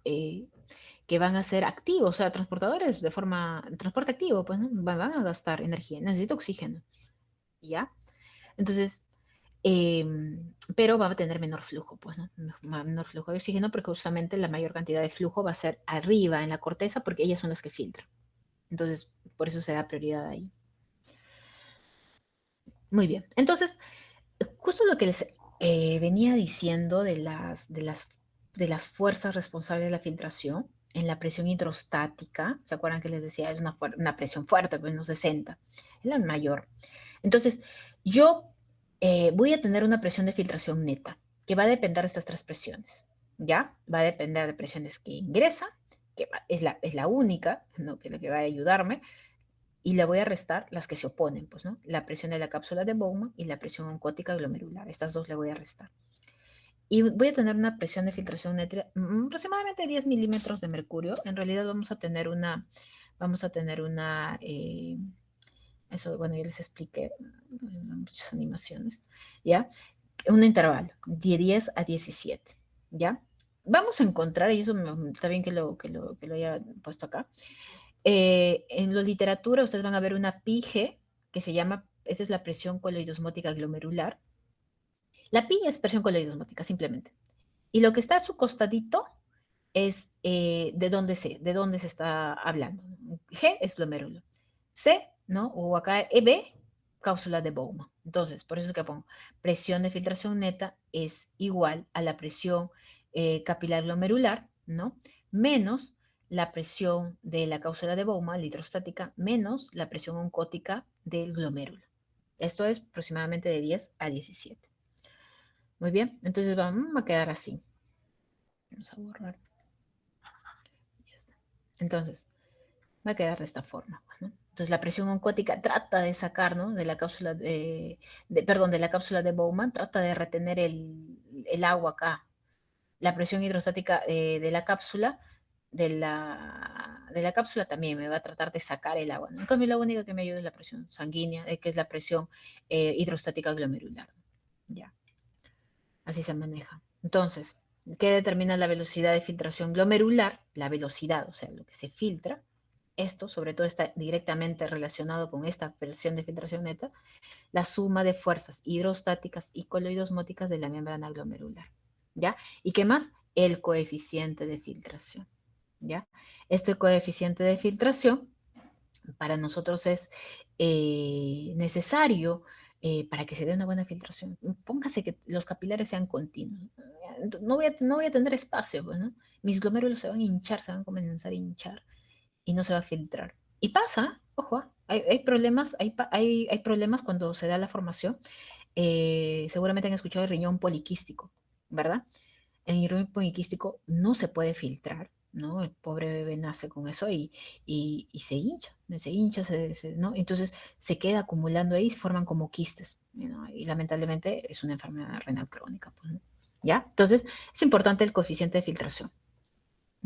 eh, que van a ser activos, o sea, transportadores transporte activo, pues, ¿no? Van a gastar energía, necesito oxígeno, ¿ya? Entonces, eh, pero va a tener menor flujo, pues, ¿no? Menor flujo de oxígeno porque justamente la mayor cantidad de flujo va a ser arriba en la corteza porque ellas son las que filtran. Entonces, por eso se da prioridad ahí. Muy bien. Entonces, justo lo que les venía diciendo de las fuerzas responsables de la filtración en la presión hidrostática, ¿se acuerdan que les decía? Es una presión fuerte, pues no 60, es la mayor. Entonces, yo voy a tener una presión de filtración neta, que va a depender de estas tres presiones, ¿ya? Va a depender de presiones que ingresan, que es la única, ¿no? Que es lo que va a ayudarme, y le voy a restar las que se oponen, pues, ¿no? La presión de la cápsula de Bowman y la presión oncótica glomerular. Estas dos le voy a restar. Y voy a tener una presión de filtración neta aproximadamente 10 milímetros de mercurio. En realidad vamos a tener una, eso, bueno, ya les expliqué, muchas animaciones, ¿ya? Un intervalo de 10 a 17, ¿ya? Vamos a encontrar, y eso está bien que lo haya puesto acá, en la literatura ustedes van a ver una PIG que se llama, esa es la presión coloidosmótica glomerular. La PIG es presión coloidosmótica, simplemente. Y lo que está a su costadito es de dónde se está hablando. G es glomérulo. C, ¿no? O acá EB, cápsula de Bowman. Entonces, por eso es que pongo presión de filtración neta es igual a la presión capilar glomerular, ¿no? Menos la presión de la cápsula de Bowman, la hidrostática, menos la presión oncótica del glomérulo. Esto es aproximadamente de 10 a 17. Muy bien, entonces vamos a quedar así. Vamos a borrar. Ya está. Entonces, va a quedar de esta forma, ¿no? Entonces la presión oncótica trata de sacar, ¿no? De la cápsula de la cápsula de Bowman, trata de retener el agua acá. La presión hidrostática de la cápsula, de la cápsula también me va a tratar de sacar el agua, ¿no? En cambio, la única que me ayuda es la presión sanguínea, que es la presión hidrostática glomerular. Ya, así se maneja. Entonces, ¿qué determina la velocidad de filtración glomerular? La velocidad, o sea, lo que se filtra. Esto, sobre todo, está directamente relacionado con esta presión de filtración neta, la suma de fuerzas hidrostáticas y coloidosmóticas de la membrana glomerular, ¿ya? ¿Y qué más? El coeficiente de filtración, ¿ya? Este coeficiente de filtración para nosotros es necesario para que se dé una buena filtración. Póngase que los capilares sean continuos. No voy a tener espacio, pues, ¿no? Mis glomérulos se van a hinchar, se van a comenzar a hinchar y no se va a filtrar. Y pasa, ojo, Hay problemas, hay problemas cuando se da la formación. Seguramente han escuchado el riñón poliquístico, ¿verdad? En el riñón poliquístico no se puede filtrar, ¿no? El pobre bebé nace con eso y se hincha, ¿no? Entonces se queda acumulando ahí y se forman como quistes, ¿no? Y lamentablemente es una enfermedad renal crónica, pues, ¿no? ¿Ya? Entonces es importante el coeficiente de filtración.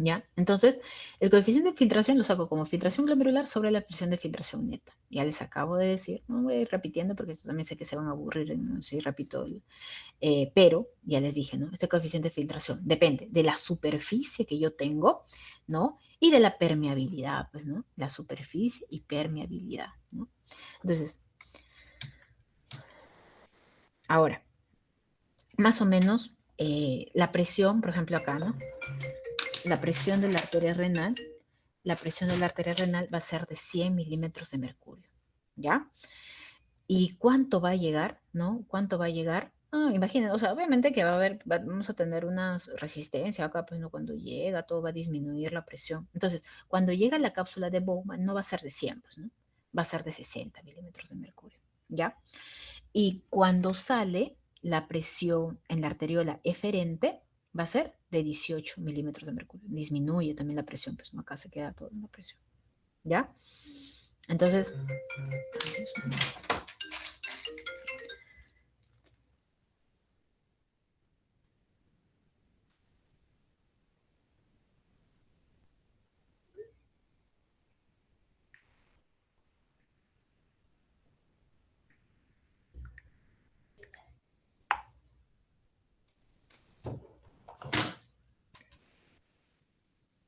¿Ya? Entonces, el coeficiente de filtración lo saco como filtración glomerular sobre la presión de filtración neta. Ya les acabo de decir, no voy a ir repitiendo porque esto también sé que se van a aburrir, ¿no? Si repito, pero ya les dije, ¿no? Este coeficiente de filtración depende de la superficie que yo tengo, ¿no? Y de la permeabilidad, pues, ¿no? La superficie y permeabilidad, ¿no? Entonces, ahora, más o menos, la presión, por ejemplo, acá, ¿no? La presión de la arteria renal, la presión de la arteria renal va a ser de 100 milímetros de mercurio, ¿ya? ¿Y cuánto va a llegar, no? ¿Cuánto va a llegar? Imaginen, o sea, obviamente que va a haber, vamos a tener una resistencia acá, pues no, cuando llega, todo va a disminuir la presión. Entonces, cuando llega la cápsula de Bowman, no va a ser de 100, pues, ¿no? Va a ser de 60 milímetros de mercurio, ¿ya? Y cuando sale, la presión en la arteriola eferente va a ser de 18 milímetros de mercurio. Disminuye también la presión, pues no, acá se queda todo en la presión. ¿Ya? Entonces,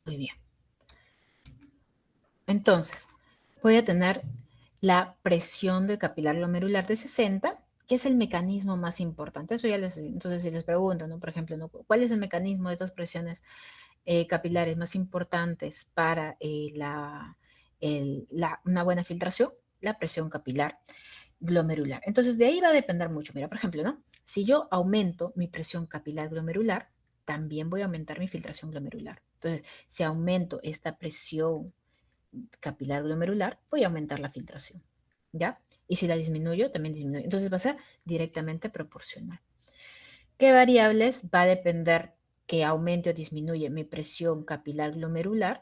muy bien. Entonces, voy a tener la presión del capilar glomerular de 60, que es el mecanismo más importante. Eso ya les, entonces, si les preguntan, ¿no? Por ejemplo, ¿no? ¿Cuál es el mecanismo de estas presiones capilares más importantes para una buena filtración? La presión capilar glomerular. Entonces, de ahí va a depender mucho. Mira, por ejemplo, ¿no? Si yo aumento mi presión capilar glomerular, también voy a aumentar mi filtración glomerular. Entonces, si aumento esta presión capilar glomerular, voy a aumentar la filtración, ¿ya? Y si la disminuyo, también disminuye. Entonces va a ser directamente proporcional. ¿Qué variables va a depender que aumente o disminuye mi presión capilar glomerular?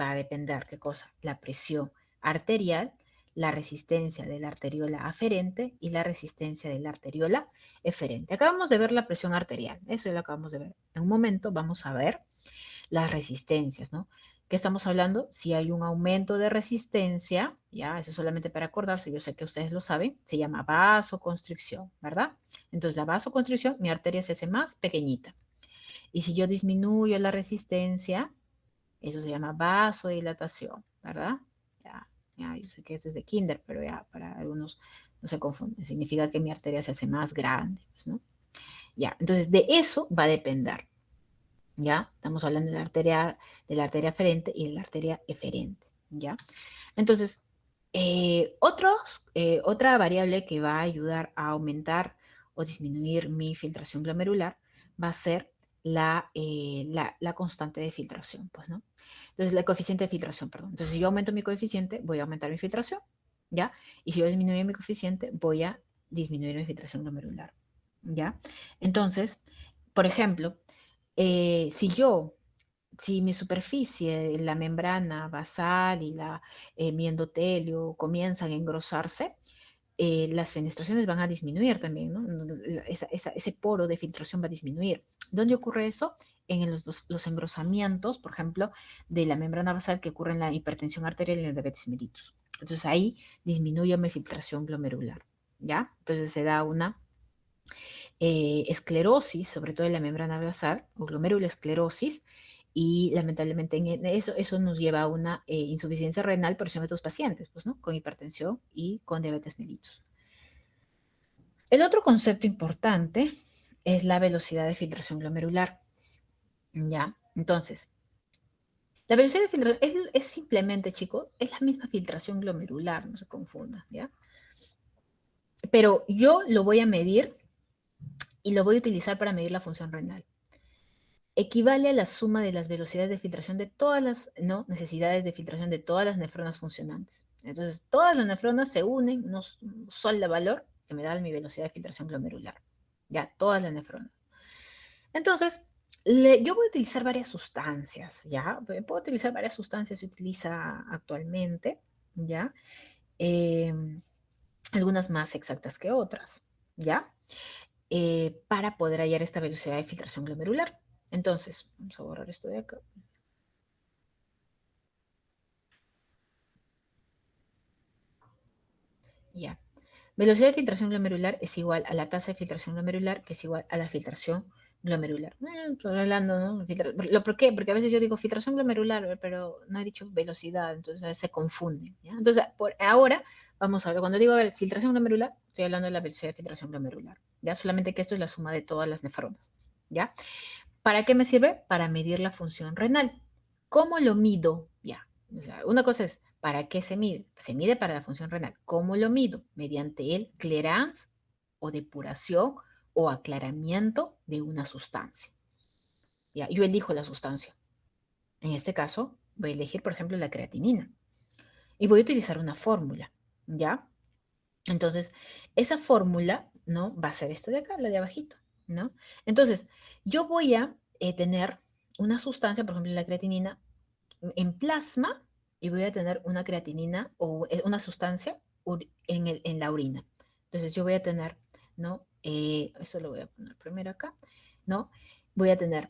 Va a depender, ¿qué cosa? La presión arterial, la resistencia de la arteriola aferente y la resistencia de la arteriola eferente. Acabamos de ver la presión arterial, eso ya lo acabamos de ver. En un momento vamos a ver las resistencias, ¿no? ¿Qué estamos hablando? Si hay un aumento de resistencia, ya, eso solamente para acordarse, yo sé que ustedes lo saben, se llama vasoconstricción, ¿verdad? Entonces la vasoconstricción, mi arteria se hace más pequeñita. Y si yo disminuyo la resistencia, eso se llama vasodilatación, ¿verdad? Ya, yo sé que esto es de kinder, pero ya para algunos no se confunden. Significa que mi arteria se hace más grande, pues, ¿no? Ya, entonces de eso va a depender. ¿Ya? Estamos hablando de la arteria aferente y de la arteria eferente, ¿ya? Entonces, otra variable que va a ayudar a aumentar o disminuir mi filtración glomerular va a ser la constante de filtración, pues, ¿no? Entonces, el coeficiente de filtración, perdón. Entonces, si yo aumento mi coeficiente, voy a aumentar mi filtración, ¿ya? Y si yo disminuyo mi coeficiente, voy a disminuir mi filtración glomerular, ¿ya? Entonces, por ejemplo, si mi superficie, la membrana basal y mi endotelio comienzan a engrosarse, las fenestraciones van a disminuir también, ¿no? Ese poro de filtración va a disminuir. ¿Dónde ocurre eso? En los engrosamientos, por ejemplo, de la membrana basal que ocurre en la hipertensión arterial y en el diabetes mellitus. Entonces ahí disminuye mi filtración glomerular, ¿ya? Entonces se da una esclerosis, sobre todo en la membrana basal, o glomerulosclerosis, y lamentablemente eso nos lleva a una insuficiencia renal, por eso en estos pacientes, pues, ¿no? Con hipertensión y con diabetes mellitus. El otro concepto importante es la velocidad de filtración glomerular, ¿ya? Entonces, la velocidad de filtración es simplemente, chicos, es la misma filtración glomerular, no se confunda, ¿ya? Pero yo lo voy a medir y lo voy a utilizar para medir la función renal. Equivale a la suma de las velocidades de filtración de todas las, ¿no? Necesidades de filtración de todas las nefronas funcionantes. Entonces, todas las nefronas se unen, un sol de valor que me da mi velocidad de filtración glomerular. Ya, todas las nefronas. Entonces, yo voy a utilizar varias sustancias, ¿ya? Puedo utilizar varias sustancias, se utiliza actualmente, ¿ya? Eh, algunas más exactas que otras, ¿ya? Para poder hallar esta velocidad de filtración glomerular. Entonces, vamos a borrar esto de acá. Ya. Velocidad de filtración glomerular es igual a la tasa de filtración glomerular, que es igual a la filtración glomerular. Estoy hablando, ¿no? ¿Por qué? Porque a veces yo digo filtración glomerular, pero no he dicho velocidad, entonces a veces se confunde. ¿Ya? Entonces, por ahora, vamos a ver, cuando digo filtración glomerular, estoy hablando de la velocidad de filtración glomerular. ¿Ya? Solamente que esto es la suma de todas las nefronas. ¿Ya? ¿Para qué me sirve? Para medir la función renal. ¿Cómo lo mido? Ya. O sea, una cosa es, ¿para qué se mide? Se mide para la función renal. ¿Cómo lo mido? Mediante el clearance o depuración o aclaramiento de una sustancia. Ya, yo elijo la sustancia. En este caso, voy a elegir, por ejemplo, la creatinina. Y voy a utilizar una fórmula, ¿ya? Entonces, esa fórmula, ¿no? Va a ser esta de acá, la de abajito, ¿no? Entonces, yo voy a tener una sustancia, por ejemplo, la creatinina, en plasma y voy a tener una creatinina o una sustancia en la orina. Entonces, yo voy a tener, ¿no? Eso lo voy a poner primero acá, ¿no? Voy a tener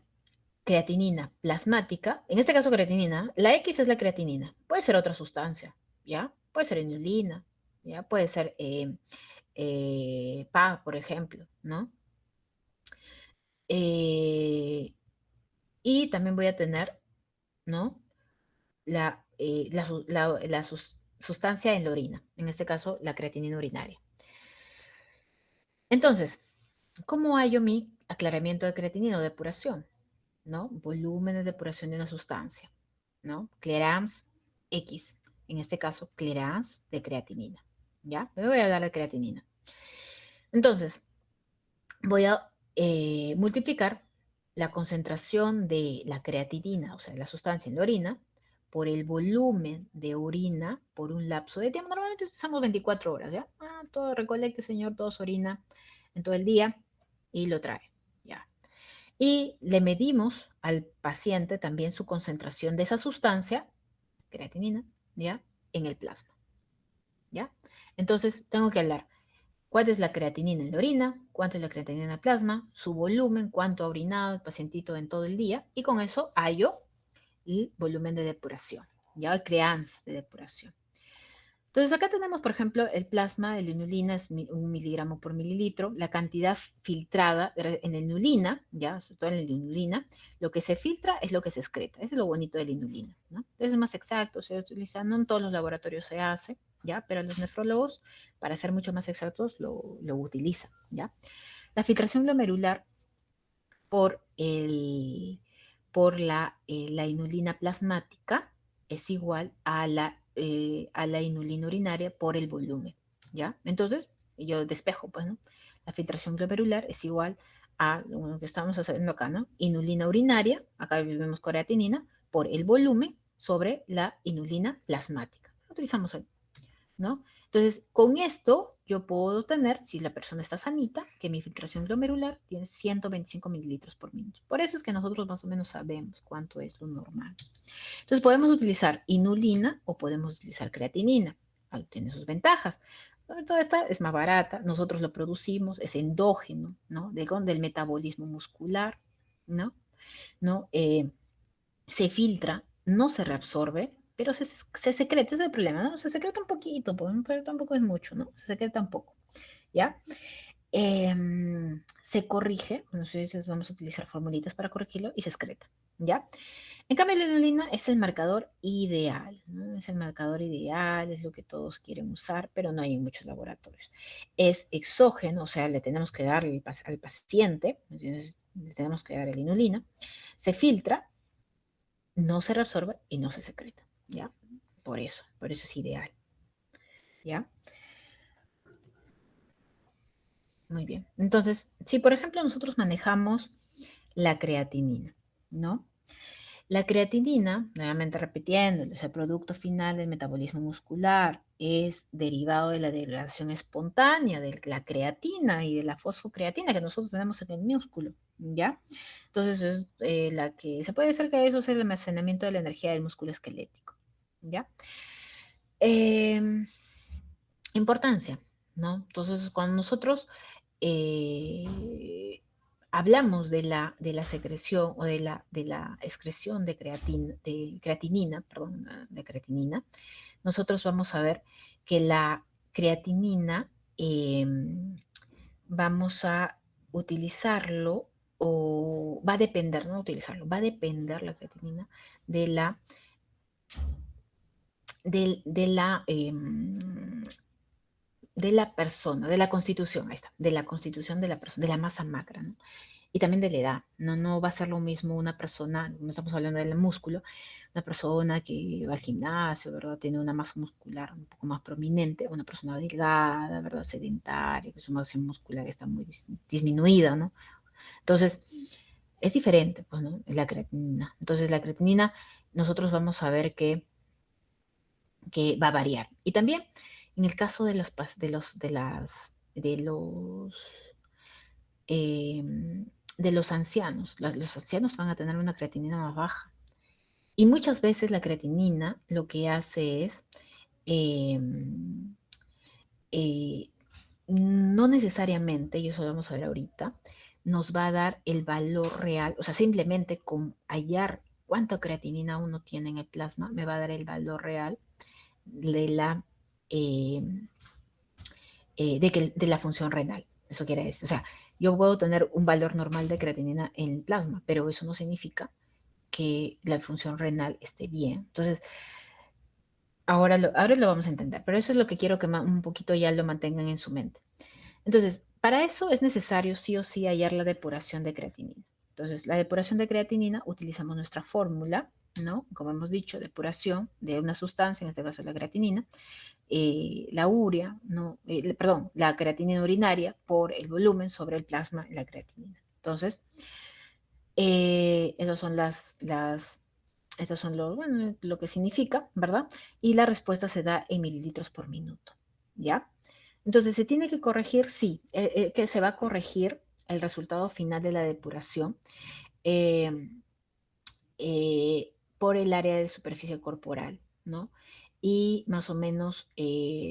creatinina plasmática, en este caso creatinina, la X es la creatinina, puede ser otra sustancia, ¿ya? Puede ser inulina, ¿ya? Puede ser PA, por ejemplo, ¿no? Eh, y también voy a tener, ¿no? La sustancia en la orina, en este caso la creatinina urinaria. Entonces, ¿cómo hallo mi aclaramiento de creatinina o depuración? ¿No? Volumen de depuración de una sustancia, ¿no? Clearance X, en este caso clearance de creatinina, ¿ya? Me voy a dar de creatinina. Entonces, voy a multiplicar la concentración de la creatinina, o sea, la sustancia en la orina, por el volumen de orina por un lapso de tiempo. Normalmente usamos 24 horas, ¿ya? Todo recolecte, señor, todo se orina en todo el día y lo trae, ¿ya? Y le medimos al paciente también su concentración de esa sustancia, creatinina, ¿ya? En el plasma, ¿ya? Entonces, tengo que hablar cuánto es la creatinina en la orina, cuánto es la creatinina en el plasma, su volumen, cuánto ha orinado el pacientito en todo el día, y con eso hallo el volumen de depuración, ya el creance de depuración. Entonces acá tenemos, por ejemplo, el plasma de la inulina es 1 miligramo por mililitro, la cantidad filtrada en la inulina, ya, sobre todo en la inulina, lo que se filtra es lo que se excreta, eso es lo bonito de la inulina, ¿no? Entonces es más exacto, se utiliza, no en todos los laboratorios se hace, ¿ya? Pero los nefrólogos, para ser mucho más exactos, lo utilizan, ¿ya? La filtración glomerular por, la inulina plasmática es igual a la inulina urinaria por el volumen, ¿ya? Entonces, yo despejo, pues, ¿no? La filtración glomerular es igual a lo que estamos haciendo acá, ¿no? Inulina urinaria, acá vemos creatinina, por el volumen sobre la inulina plasmática. Utilizamos el, ¿no? Entonces, con esto yo puedo tener, si la persona está sanita, que mi filtración glomerular tiene 125 mililitros por minuto. Por eso es que nosotros más o menos sabemos cuánto es lo normal. Entonces, podemos utilizar inulina o podemos utilizar creatinina. Tiene sus ventajas. Toda esta es más barata, nosotros lo producimos, es endógeno, ¿no? Del metabolismo muscular, ¿no? ¿No? Se filtra, no se reabsorbe, pero se secreta, ese es el problema, ¿no? Se secreta un poquito, pero tampoco es mucho, ¿no? Se secreta un poco, ¿ya? Se corrige, entonces vamos a utilizar formulitas para corregirlo y se excreta, ¿ya? En cambio, la inulina es el marcador ideal, ¿no? Es el marcador ideal, es lo que todos quieren usar, pero no hay en muchos laboratorios. Es exógeno, o sea, le tenemos que dar al paciente, entonces le tenemos que dar la inulina, se filtra, no se reabsorbe y no se secreta, ¿ya? Por eso es ideal, ¿ya? Muy bien. Entonces, si por ejemplo nosotros manejamos la creatinina, ¿no? La creatinina, nuevamente repitiéndolo, es el producto final del metabolismo muscular, es derivado de la degradación espontánea de la creatina y de la fosfocreatina que nosotros tenemos en el músculo, ¿ya? Entonces es la que se puede decir que eso es el almacenamiento de la energía del músculo esquelético, ¿ya? Eh, Importancia, ¿no? Entonces, cuando nosotros eh, hablamos de la secreción o de la excreción de creatinina, perdón, de creatinina, nosotros vamos a ver que la creatinina vamos a utilizarlo o va a depender, no utilizarlo, va a depender la creatinina de la, de la de la persona, de la constitución, ahí está, de la constitución de la persona, de la masa magra, ¿no? Y también de la edad, ¿no? No va a ser lo mismo una persona, como estamos hablando del músculo, una persona que va al gimnasio, ¿verdad? Tiene una masa muscular un poco más prominente, una persona delgada, ¿verdad? Sedentaria, que su masa muscular está muy disminuida, ¿no? Entonces, es diferente, pues, ¿no? La creatinina. Entonces, la creatinina, nosotros vamos a ver que va a variar. Y también en el caso eh, de los ancianos, los ancianos van a tener una creatinina más baja. Y muchas veces la creatinina lo que hace es, eh, eh, no necesariamente, y eso lo vamos a ver ahorita, nos va a dar el valor real, o sea, simplemente con hallar cuánta creatinina uno tiene en el plasma, me va a dar el valor real de la eh, de la función renal. Eso quiere decir, o sea, yo puedo tener un valor normal de creatinina en el plasma, pero eso no significa que la función renal esté bien. Entonces, ahora lo vamos a entender, pero eso es lo que quiero que un poquito ya lo mantengan en su mente. Entonces, para eso es necesario sí o sí hallar la depuración de creatinina. Entonces, la depuración de creatinina, utilizamos nuestra fórmula, ¿no? Como hemos dicho, depuración de una sustancia, en este caso la creatinina, la urea, ¿no? Perdón, la creatinina urinaria por el volumen sobre el plasma, la creatinina. Entonces, esas son estas son bueno, lo que significa, ¿verdad? Y la respuesta se da en mililitros por minuto, ¿ya? Entonces, ¿se tiene que corregir? Sí, que se va a corregir el resultado final de la depuración eh, por el área de superficie corporal, ¿no? Y más o menos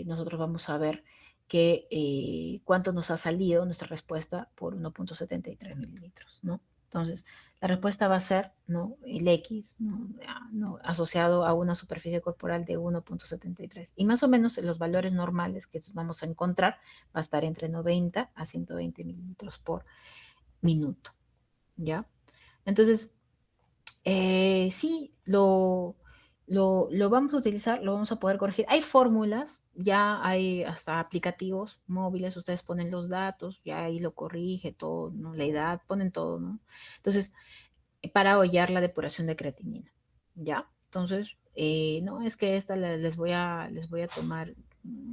nosotros vamos a ver que cuánto nos ha salido nuestra respuesta por 1,73 mililitros, ¿no? Entonces, la respuesta va a ser, ¿no? El X, ¿no? ¿no? Asociado a una superficie corporal de 1,73. Y más o menos los valores normales que vamos a encontrar va a estar entre 90 a 120 mililitros por minuto, ¿ya? Entonces, sí, lo vamos a utilizar, lo vamos a poder corregir. Hay fórmulas, ya hay hasta aplicativos móviles, ustedes ponen los datos, ya ahí lo corrige todo, ¿no? La edad, ponen todo, ¿no? Entonces, para hollar la depuración de creatinina, ¿ya? Entonces, no es que esta les voy a tomar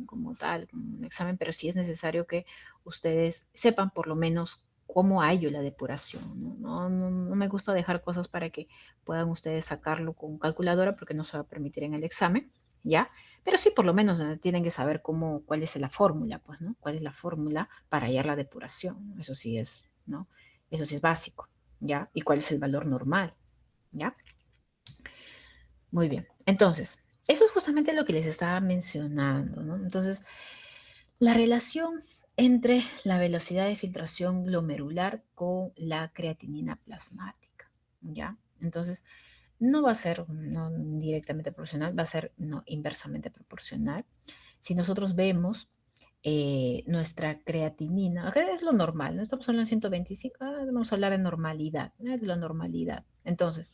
como tal, como un examen, pero sí es necesario que ustedes sepan por lo menos cómo hallo la depuración, ¿no? No me gusta dejar cosas para que puedan ustedes sacarlo con calculadora porque no se va a permitir en el examen, ¿ya? Pero sí por lo menos tienen que saber cuál es la fórmula, pues, ¿no? ¿Cuál es la fórmula para hallar la depuración? Eso sí es, ¿no? Eso sí es básico. ¿Ya? ¿Y cuál es el valor normal? ¿Ya? Muy bien. Entonces, eso es justamente lo que les estaba mencionando, ¿no? Entonces, la relación entre la velocidad de filtración glomerular con la creatinina plasmática, ¿ya? Entonces, no va a ser no, directamente proporcional, va a ser no, inversamente proporcional. Si nosotros vemos nuestra creatinina, acá es lo normal, no estamos hablando de 125, vamos a hablar de normalidad, de la normalidad. Entonces,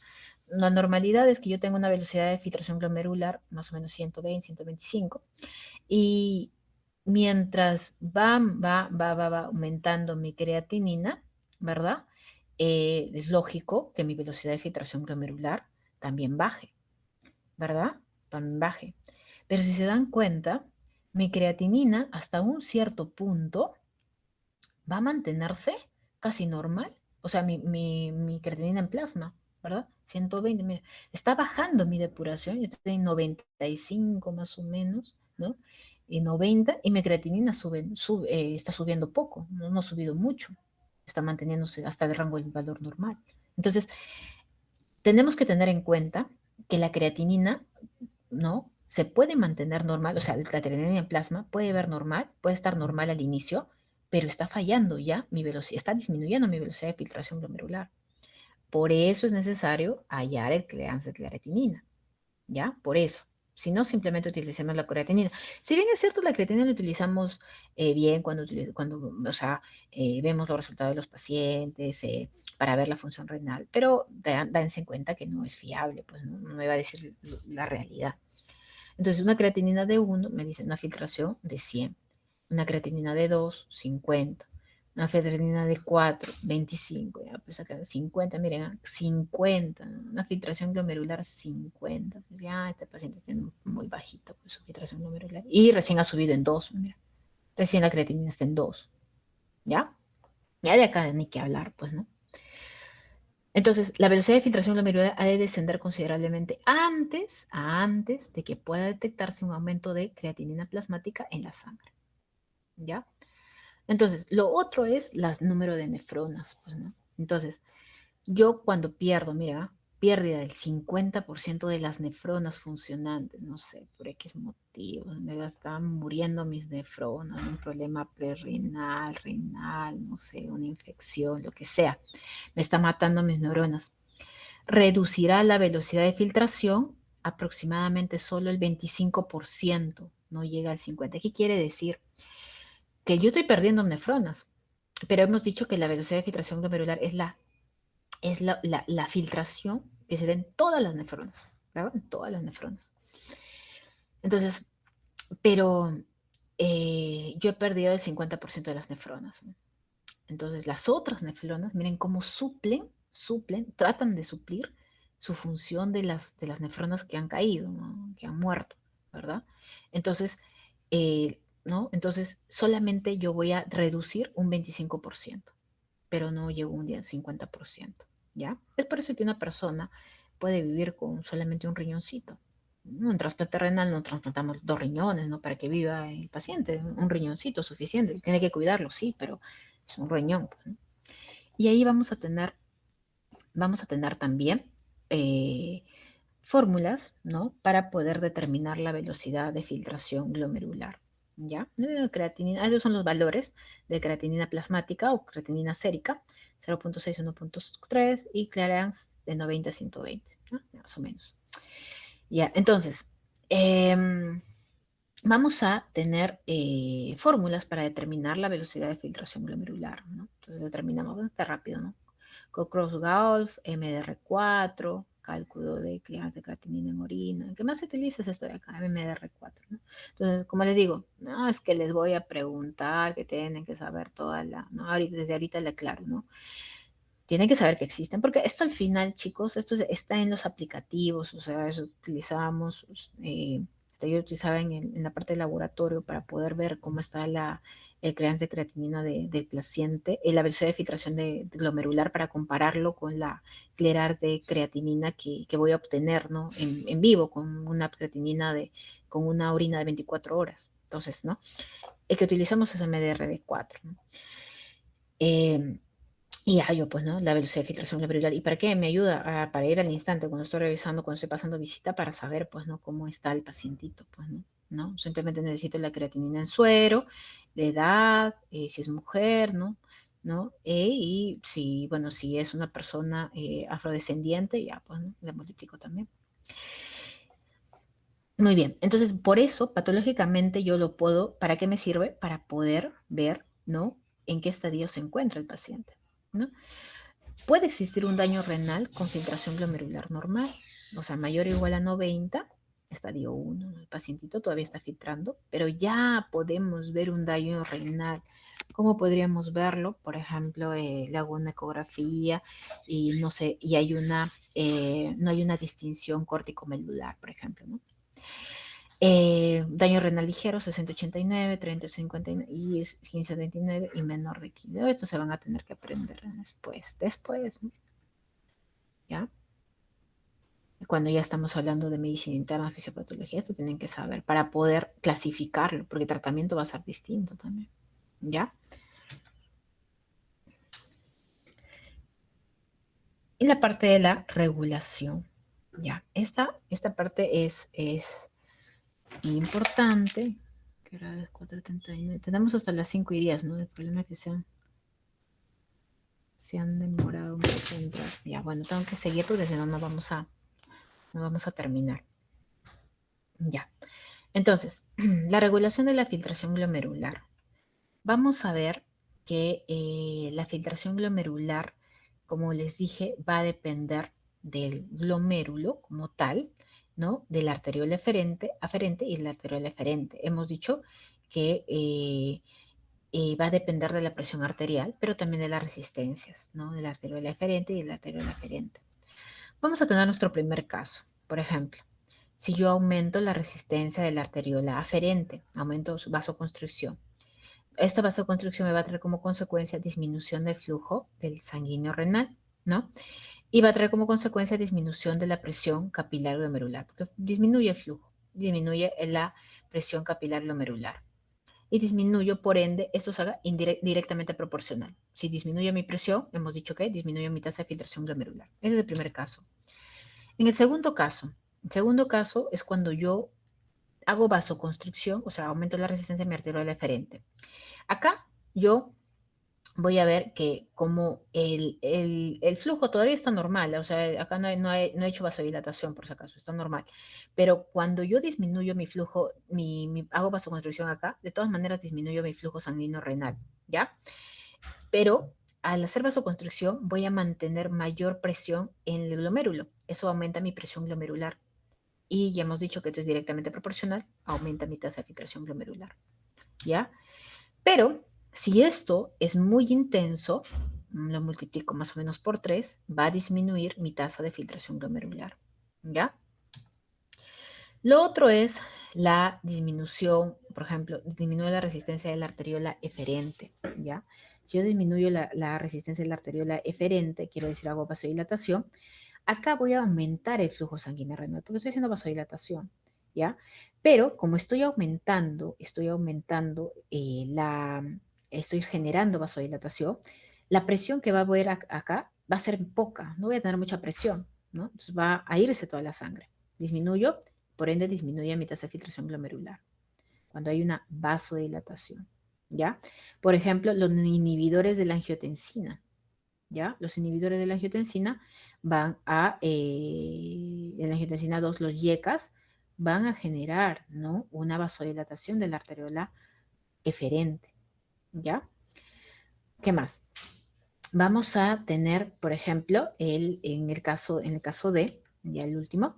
la normalidad es que yo tengo una velocidad de filtración glomerular más o menos 120, 125, y mientras va aumentando mi creatinina, ¿verdad? Es lógico que mi velocidad de filtración glomerular también baje, ¿verdad? También baje. Pero si se dan cuenta, mi creatinina hasta un cierto punto va a mantenerse casi normal. O sea, mi creatinina en plasma. ¿verdad? 120, mira, está bajando mi depuración, yo estoy en 95 más o menos, ¿no? Y 90, y mi creatinina está subiendo poco, no ha subido mucho, está manteniéndose hasta el rango del valor normal. Entonces, tenemos que tener en cuenta que la creatinina, ¿no? Se puede mantener normal, o sea, la creatinina en plasma puede ver normal, puede estar normal al inicio, pero está fallando ya mi velocidad, está disminuyendo mi velocidad de filtración glomerular. Por eso es necesario hallar el clearance de creatinina, ¿ya? Por eso. Si no, simplemente utilizamos la creatinina. Si bien es cierto, la creatinina la utilizamos bien cuando o sea, vemos los resultados de los pacientes para ver la función renal, pero dense en cuenta que no es fiable, pues no me va a decir la realidad. Entonces, una creatinina de 1 me dice una filtración de 100, una creatinina de 2, 50, una creatinina de 4, 25, ya, pues acá 50, miren, 50, una filtración glomerular 50, pues ya este paciente tiene muy bajito pues, su filtración glomerular y recién ha subido en 2, mira, recién la creatinina está en 2, ¿ya? Ya de acá ni que hablar, pues, ¿no? Entonces, la velocidad de filtración glomerular ha de descender considerablemente antes de que pueda detectarse un aumento de creatinina plasmática en la sangre, ¿ya? Entonces, lo otro es el número de nefronas, pues, ¿no? Entonces, yo cuando pierdo, mira, pérdida del 50% de las nefronas funcionantes, no sé, por X motivo, me están muriendo mis nefronas, un problema prerrenal, renal, no sé, una infección, lo que sea, me está matando mis neuronas. Reducirá la velocidad de filtración aproximadamente solo el 25%, no llega al 50%. ¿Qué quiere decir? Que yo estoy perdiendo nefronas, pero hemos dicho que la velocidad de filtración glomerular es la filtración que se da en todas las nefronas, ¿verdad? En todas las nefronas. Entonces, pero yo he perdido el 50% de las nefronas, ¿no? Entonces, las otras nefronas, miren cómo tratan de suplir su función de las nefronas que han caído, ¿no? Que han muerto, ¿verdad? Entonces, ¿no? Entonces, solamente yo voy a reducir un 25%, pero no llego un 50%, ¿ya? Es por eso que una persona puede vivir con solamente un riñoncito. Un trasplante renal no trasplantamos 2 riñones, ¿no? Para que viva el paciente, un riñoncito suficiente. Tiene que cuidarlo, sí, pero es un riñón, pues, ¿no? Y ahí vamos a tener también fórmulas, ¿no? Para poder determinar la velocidad de filtración glomerular, ¿ya? Creatinina, esos son los valores de creatinina plasmática o creatinina sérica, 0.6 a 1.3 y clearance de 90 a 120, ¿no? Más o menos. Ya, entonces, vamos a tener fórmulas para determinar la velocidad de filtración glomerular, ¿no? Entonces determinamos, está rápido, ¿no? Cockcross-Gaulf, MDR4, cálculo de clearance de creatinina en orina. ¿Qué más se utiliza? Es esto de acá, MDR4, ¿no? Entonces, como les digo, no es que les voy a preguntar, que tienen que saber toda ¿no? Desde ahorita le aclaro, ¿no? Tienen que saber que existen, porque esto al final, chicos, esto está en los aplicativos, o sea, eso utilizamos, yo utilizaba en la parte del laboratorio para poder ver cómo está el clearance de creatinina del paciente, la velocidad de filtración de glomerular para compararlo con la clearance de creatinina que voy a obtener, ¿no? En vivo, con una creatinina con una orina de 24 horas. Entonces, ¿no? El que utilizamos es el MDR4, ¿no? Y hallo, pues, ¿no? La velocidad de filtración glomerular. ¿Y para qué? Me ayuda para ir al instante cuando estoy revisando, cuando estoy pasando visita, para saber, pues, ¿no? Cómo está el pacientito, pues, ¿no? ¿No? Simplemente necesito la creatinina en suero, de edad, si es mujer, ¿no? ¿No? Y si, bueno, si es una persona afrodescendiente, ya, pues, ¿no? Le multiplico también. Muy bien, entonces por eso patológicamente yo lo puedo, ¿para qué me sirve? Para poder ver, ¿no? En qué estadio se encuentra el paciente, ¿no? Puede existir un daño renal con filtración glomerular normal, o sea, mayor o igual a 90, estadio 1, el pacientito todavía está filtrando, pero ya podemos ver un daño renal. ¿Cómo podríamos verlo? Por ejemplo, le hago una ecografía y no sé, y no hay una distinción córtico-medular, por ejemplo, ¿no? Daño renal ligero, 60-89, 30-59 y 15-29 y menor de 15. Esto se van a tener que aprender después, ¿no? ¿Ya? Cuando ya estamos hablando de medicina interna, fisiopatología, esto tienen que saber para poder clasificarlo, porque el tratamiento va a ser distinto también, ¿ya? Y la parte de la regulación, ¿ya? Esta parte es importante. Que era las 4:39. Tenemos hasta las 5:10, ¿no? El problema es que se han demorado mucho en entrar. Ya, bueno, tengo que seguir porque si no, no vamos a terminar. Ya. Entonces, la regulación de la filtración glomerular. Vamos a ver que la filtración glomerular, como les dije, va a depender del glomérulo como tal, ¿no? De la arteriola aferente y la arteriola eferente. Hemos dicho que va a depender de la presión arterial, pero también de las resistencias, ¿no? De la arteriola eferente y de la arteriola aferente. Vamos a tener nuestro primer caso. Por ejemplo, si yo aumento la resistencia de la arteriola aferente, aumento su vasoconstricción. Esta vasoconstricción me va a traer como consecuencia disminución del flujo del sanguíneo renal, ¿no? Y va a traer como consecuencia disminución de la presión capilar glomerular, porque disminuye el flujo, disminuye la presión capilar glomerular. Y disminuyo, por ende, esto se haga directamente proporcional. Si disminuye mi presión, hemos dicho que disminuye mi tasa de filtración glomerular. Ese es el primer caso. En el segundo caso es cuando yo hago vasoconstricción, o sea, aumento la resistencia de mi arteriola eferente. Acá yo voy a ver que como el flujo todavía está normal, o sea, acá no he hecho vasodilatación por si acaso, está normal, pero cuando yo disminuyo mi flujo, hago vasoconstricción acá, de todas maneras disminuyo mi flujo sanguíneo renal, ¿ya? Pero al hacer vasoconstricción voy a mantener mayor presión en el glomérulo, eso aumenta mi presión glomerular y ya hemos dicho que esto es directamente proporcional, aumenta mi tasa de filtración glomerular, ¿ya? Pero si esto es muy intenso, lo multiplico más o menos por 3, va a disminuir mi tasa de filtración glomerular, ¿ya? Lo otro es la disminución, por ejemplo, disminuye la resistencia de la arteriola eferente, ¿ya? Si yo disminuyo la resistencia de la arteriola eferente, quiero decir hago vasodilatación, acá voy a aumentar el flujo sanguíneo renal, porque estoy haciendo vasodilatación, ¿ya? Pero como estoy aumentando estoy generando vasodilatación, la presión que va a haber acá va a ser poca, no voy a tener mucha presión, ¿no? Entonces va a irse toda la sangre. Disminuyo, por ende disminuye mi tasa de filtración glomerular, cuando hay una vasodilatación, ¿ya? Por ejemplo, los inhibidores de la angiotensina, ¿ya? Los inhibidores de la angiotensina van a, de la angiotensina 2, los YECAS, van a generar, ¿no? Una vasodilatación de la arteriola eferente, ¿ya? ¿Qué más? Vamos a tener, por ejemplo, en el caso de, ya el último,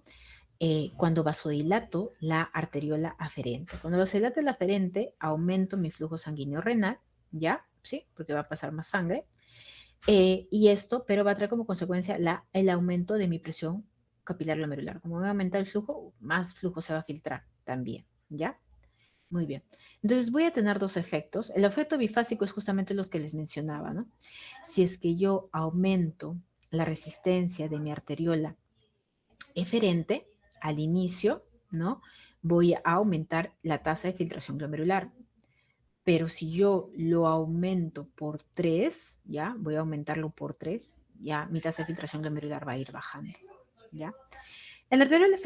cuando vasodilato la arteriola aferente. Cuando vasodilato la aferente, aumento mi flujo sanguíneo renal, ¿ya? Sí, porque va a pasar más sangre. Y esto, pero va a traer como consecuencia el aumento de mi presión capilar glomerular. Como va a aumentar el flujo, más flujo se va a filtrar también, ¿ya? Muy bien. Entonces voy a tener dos efectos. El efecto bifásico es justamente los que les mencionaba, ¿no? Si es que yo aumento la resistencia de mi arteriola eferente al inicio, ¿no? Voy a aumentar la tasa de filtración glomerular. Pero si yo lo aumento por 3, ¿ya? Voy a aumentarlo por 3, ya mi tasa de filtración glomerular va a ir bajando, ¿ya? En la arteriola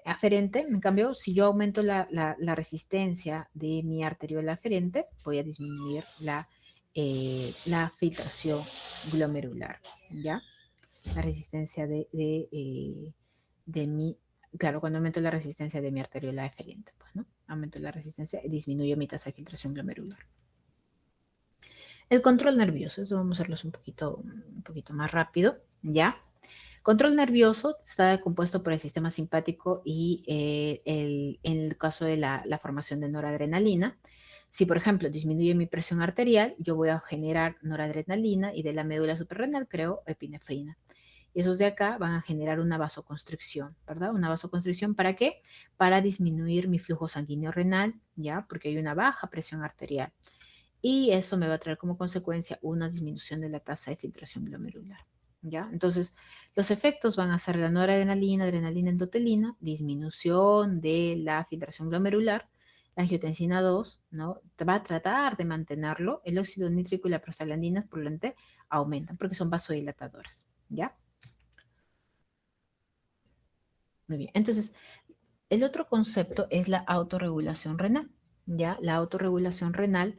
aferente, en cambio, si yo aumento la resistencia de mi arteriola aferente, voy a disminuir la filtración glomerular, ¿ya? La resistencia de mi, claro, cuando aumento la resistencia de mi arteriola eferente, pues, ¿no? Aumento la resistencia y disminuyo mi tasa de filtración glomerular. El control nervioso, eso vamos a hacerlo un poquito más rápido, ¿ya? Control nervioso está compuesto por el sistema simpático y en el caso de la formación de noradrenalina. Si, por ejemplo, disminuye mi presión arterial, yo voy a generar noradrenalina y de la médula suprarrenal creo epinefrina. Y esos de acá van a generar una vasoconstricción, ¿verdad? Una vasoconstricción, ¿para qué? Para disminuir mi flujo sanguíneo renal, ¿ya? Porque hay una baja presión arterial. Y eso me va a traer como consecuencia una disminución de la tasa de filtración glomerular. ¿ya? Entonces, los efectos van a ser la noradrenalina, adrenalina endotelina, disminución de la filtración glomerular, la angiotensina 2, ¿no? Va a tratar de mantenerlo, el óxido nítrico y la prostaglandina, por lo tanto, aumentan porque son vasodilatadoras, ¿ya? Muy bien, entonces, el otro concepto es la autorregulación renal, ¿ya? La autorregulación renal,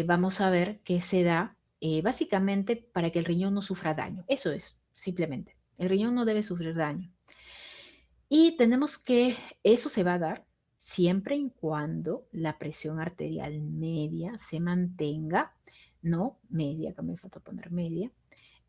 vamos a ver que se da básicamente para que el riñón no sufra daño. Eso es, simplemente. El riñón no debe sufrir daño. Y tenemos que, eso se va a dar siempre y cuando la presión arterial media se mantenga, no media, que me falta poner media,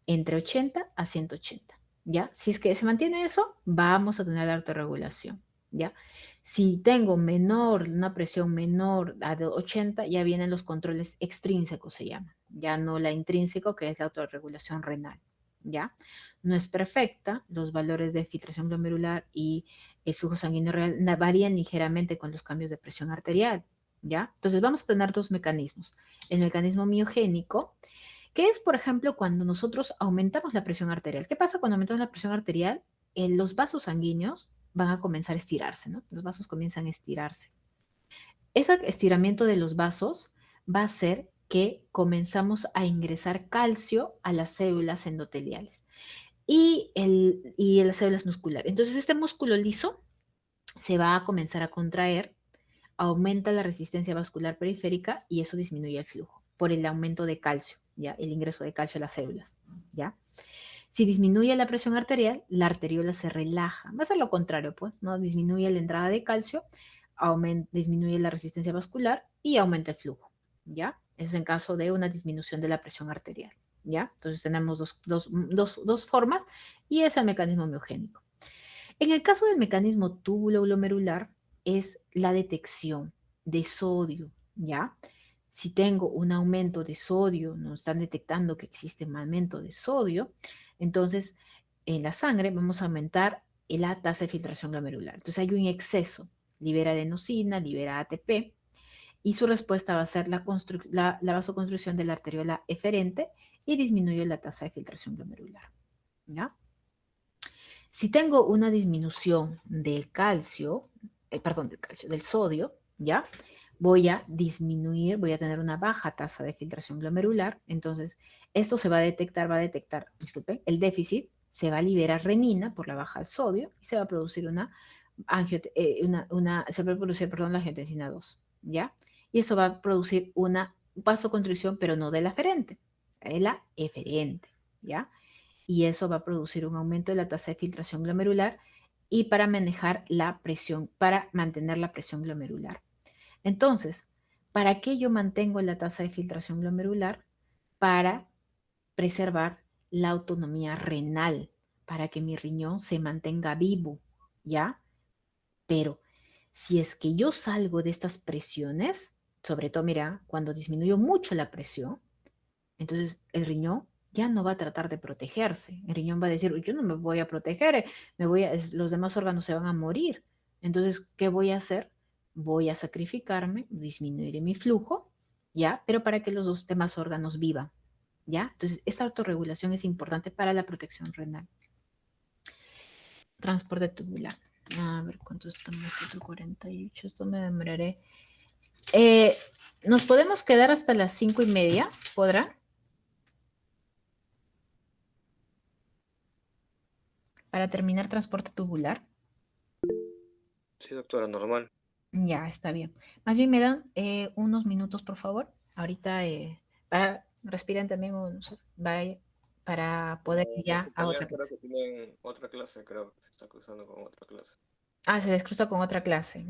entre 80 a 180, ¿ya? Si es que se mantiene eso, vamos a tener la autorregulación, ¿ya? Si tengo menor, una presión menor a de 80, ya vienen los controles extrínsecos, se llaman, ya no la intrínseco, que es la autorregulación renal, ¿ya? No es perfecta, los valores de filtración glomerular y el flujo sanguíneo real varían ligeramente con los cambios de presión arterial, ¿ya? Entonces vamos a tener dos mecanismos. El mecanismo miogénico, que es, por ejemplo, cuando nosotros aumentamos la presión arterial. ¿Qué pasa cuando aumentamos la presión arterial? Los vasos sanguíneos van a comenzar a estirarse, ¿no? Los vasos comienzan a estirarse. Ese estiramiento de los vasos va a hacer que comenzamos a ingresar calcio a las células endoteliales y las células musculares. Entonces, este músculo liso se va a comenzar a contraer, aumenta la resistencia vascular periférica y eso disminuye el flujo por el aumento de calcio, ¿ya? El ingreso de calcio a las células, ¿ya? Si disminuye la presión arterial, la arteriola se relaja. Va a ser lo contrario, pues, ¿no? Disminuye la entrada de calcio, disminuye la resistencia vascular y aumenta el flujo, ¿ya? Eso es en caso de una disminución de la presión arterial, ¿ya? Entonces tenemos dos formas y es el mecanismo miogénico. En el caso del mecanismo túbulo-glomerular, es la detección de sodio, ¿ya? Si tengo un aumento de sodio, nos están detectando que existe un aumento de sodio, entonces en la sangre vamos a aumentar la tasa de filtración glomerular. Entonces hay un exceso, libera adenosina, libera ATP, y su respuesta va a ser la vasoconstricción de la arteriola eferente y disminuye la tasa de filtración glomerular, ¿ya? Si tengo una disminución del calcio, del sodio, ¿ya? Voy a disminuir, voy a tener una baja tasa de filtración glomerular, entonces esto se va a detectar, disculpen, el déficit, se va a liberar renina por la baja del sodio y se va a producir la angiotensina 2, ¿ya? Y eso va a producir una vasoconstricción, pero no de la aferente, de la eferente, ¿ya? Y eso va a producir un aumento de la tasa de filtración glomerular y para manejar la presión, para mantener la presión glomerular. Entonces, ¿para qué yo mantengo la tasa de filtración glomerular? Para preservar la autonomía renal, para que mi riñón se mantenga vivo, ¿ya? Pero si es que yo salgo de estas presiones, sobre todo, mira, cuando disminuyo mucho la presión, entonces el riñón ya no va a tratar de protegerse. El riñón va a decir, yo no me voy a proteger, los demás órganos se van a morir. Entonces, ¿qué voy a hacer? Voy a sacrificarme, disminuiré mi flujo, ¿ya? Pero para que los dos demás órganos vivan, ¿ya? Entonces, esta autorregulación es importante para la protección renal. Transporte tubular. A ver, ¿cuánto estamos? 4:48. Esto me demoraré. ¿Nos podemos quedar hasta las 5:30? ¿Podrá? Para terminar, transporte tubular. Sí, doctora, normal. Ya, está bien. Más bien me dan unos minutos, por favor. Ahorita, para respiren también, para poder ir Mi ya a compañera otra creo clase. que tienen otra clase, creo que se está cruzando con otra clase. Ah, se les cruza con otra clase.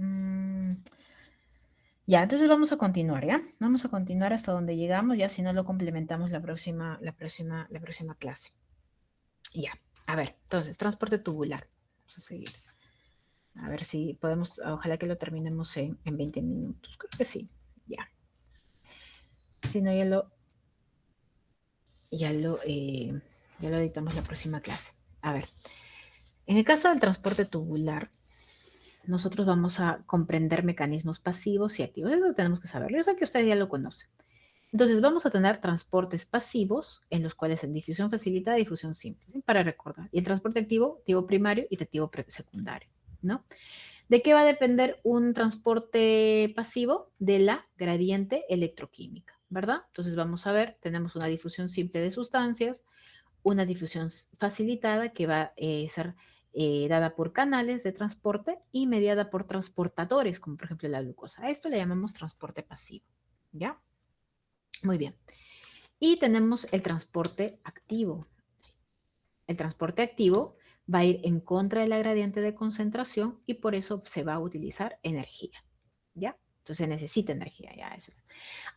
Ya, entonces vamos a continuar, ¿ya? Vamos a continuar hasta donde llegamos, ya si no lo complementamos la próxima clase. Ya, a ver, entonces, transporte tubular. Vamos a seguir. A ver si podemos, ojalá que lo terminemos en 20 minutos. Creo que sí, ya. Si no, ya lo editamos la próxima clase. A ver, en el caso del transporte tubular, nosotros vamos a comprender mecanismos pasivos y activos. Eso tenemos que saberlo. Yo sé que ustedes ya lo conocen. Entonces vamos a tener transportes pasivos en los cuales en difusión facilitada y difusión simple, ¿sí? Para recordar. Y el transporte activo primario y activo secundario, ¿no? ¿De qué va a depender un transporte pasivo? De la gradiente electroquímica, ¿verdad? Entonces vamos a ver, tenemos una difusión simple de sustancias, una difusión facilitada que va a ser dada por canales de transporte y mediada por transportadores, como por ejemplo la glucosa. A esto le llamamos transporte pasivo, ¿ya? Muy bien. Y tenemos el transporte activo. El transporte activo va a ir en contra de la gradiente de concentración y por eso se va a utilizar energía, ¿ya? Entonces necesita energía, ya eso.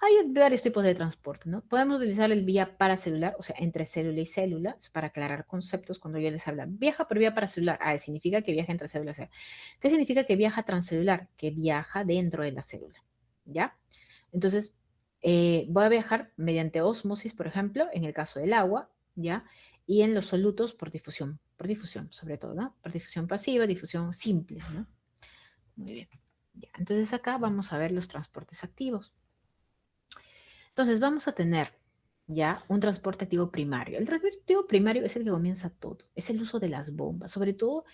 Hay varios tipos de transporte, ¿no? Podemos utilizar el vía paracelular, o sea, entre célula y célula, para aclarar conceptos cuando yo les hablo. Viaja por vía paracelular, significa que viaja entre célula y célula. ¿Qué significa que viaja transcelular? Que viaja dentro de la célula, ¿ya? Entonces, voy a viajar mediante ósmosis, por ejemplo, en el caso del agua, ¿ya? Y en los solutos por difusión sobre todo, ¿no? Por difusión pasiva, difusión simple, ¿no? Muy bien. Ya, entonces acá vamos a ver los transportes activos. Entonces vamos a tener ya un transporte activo primario. El transporte activo primario es el que comienza todo, es el uso de las bombas, sobre todo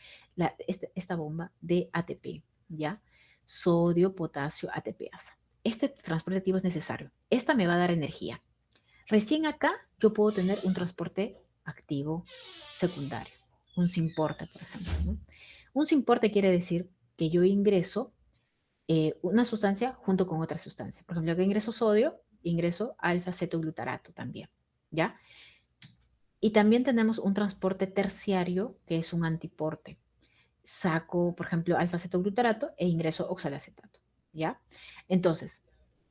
esta bomba de ATP, ¿ya? Sodio, potasio, ATPasa. Este transporte activo es necesario. Esta me va a dar energía. Recién acá yo puedo tener un transporte activo secundario, un simporte, por ejemplo, ¿no? Un simporte quiere decir que yo ingreso una sustancia junto con otra sustancia. Por ejemplo, que ingreso sodio, ingreso alfa-cetoglutarato también, ¿ya? Y también tenemos un transporte terciario que es un antiporte. Saco, por ejemplo, alfa-cetoglutarato e ingreso oxalacetato, ¿ya? Entonces,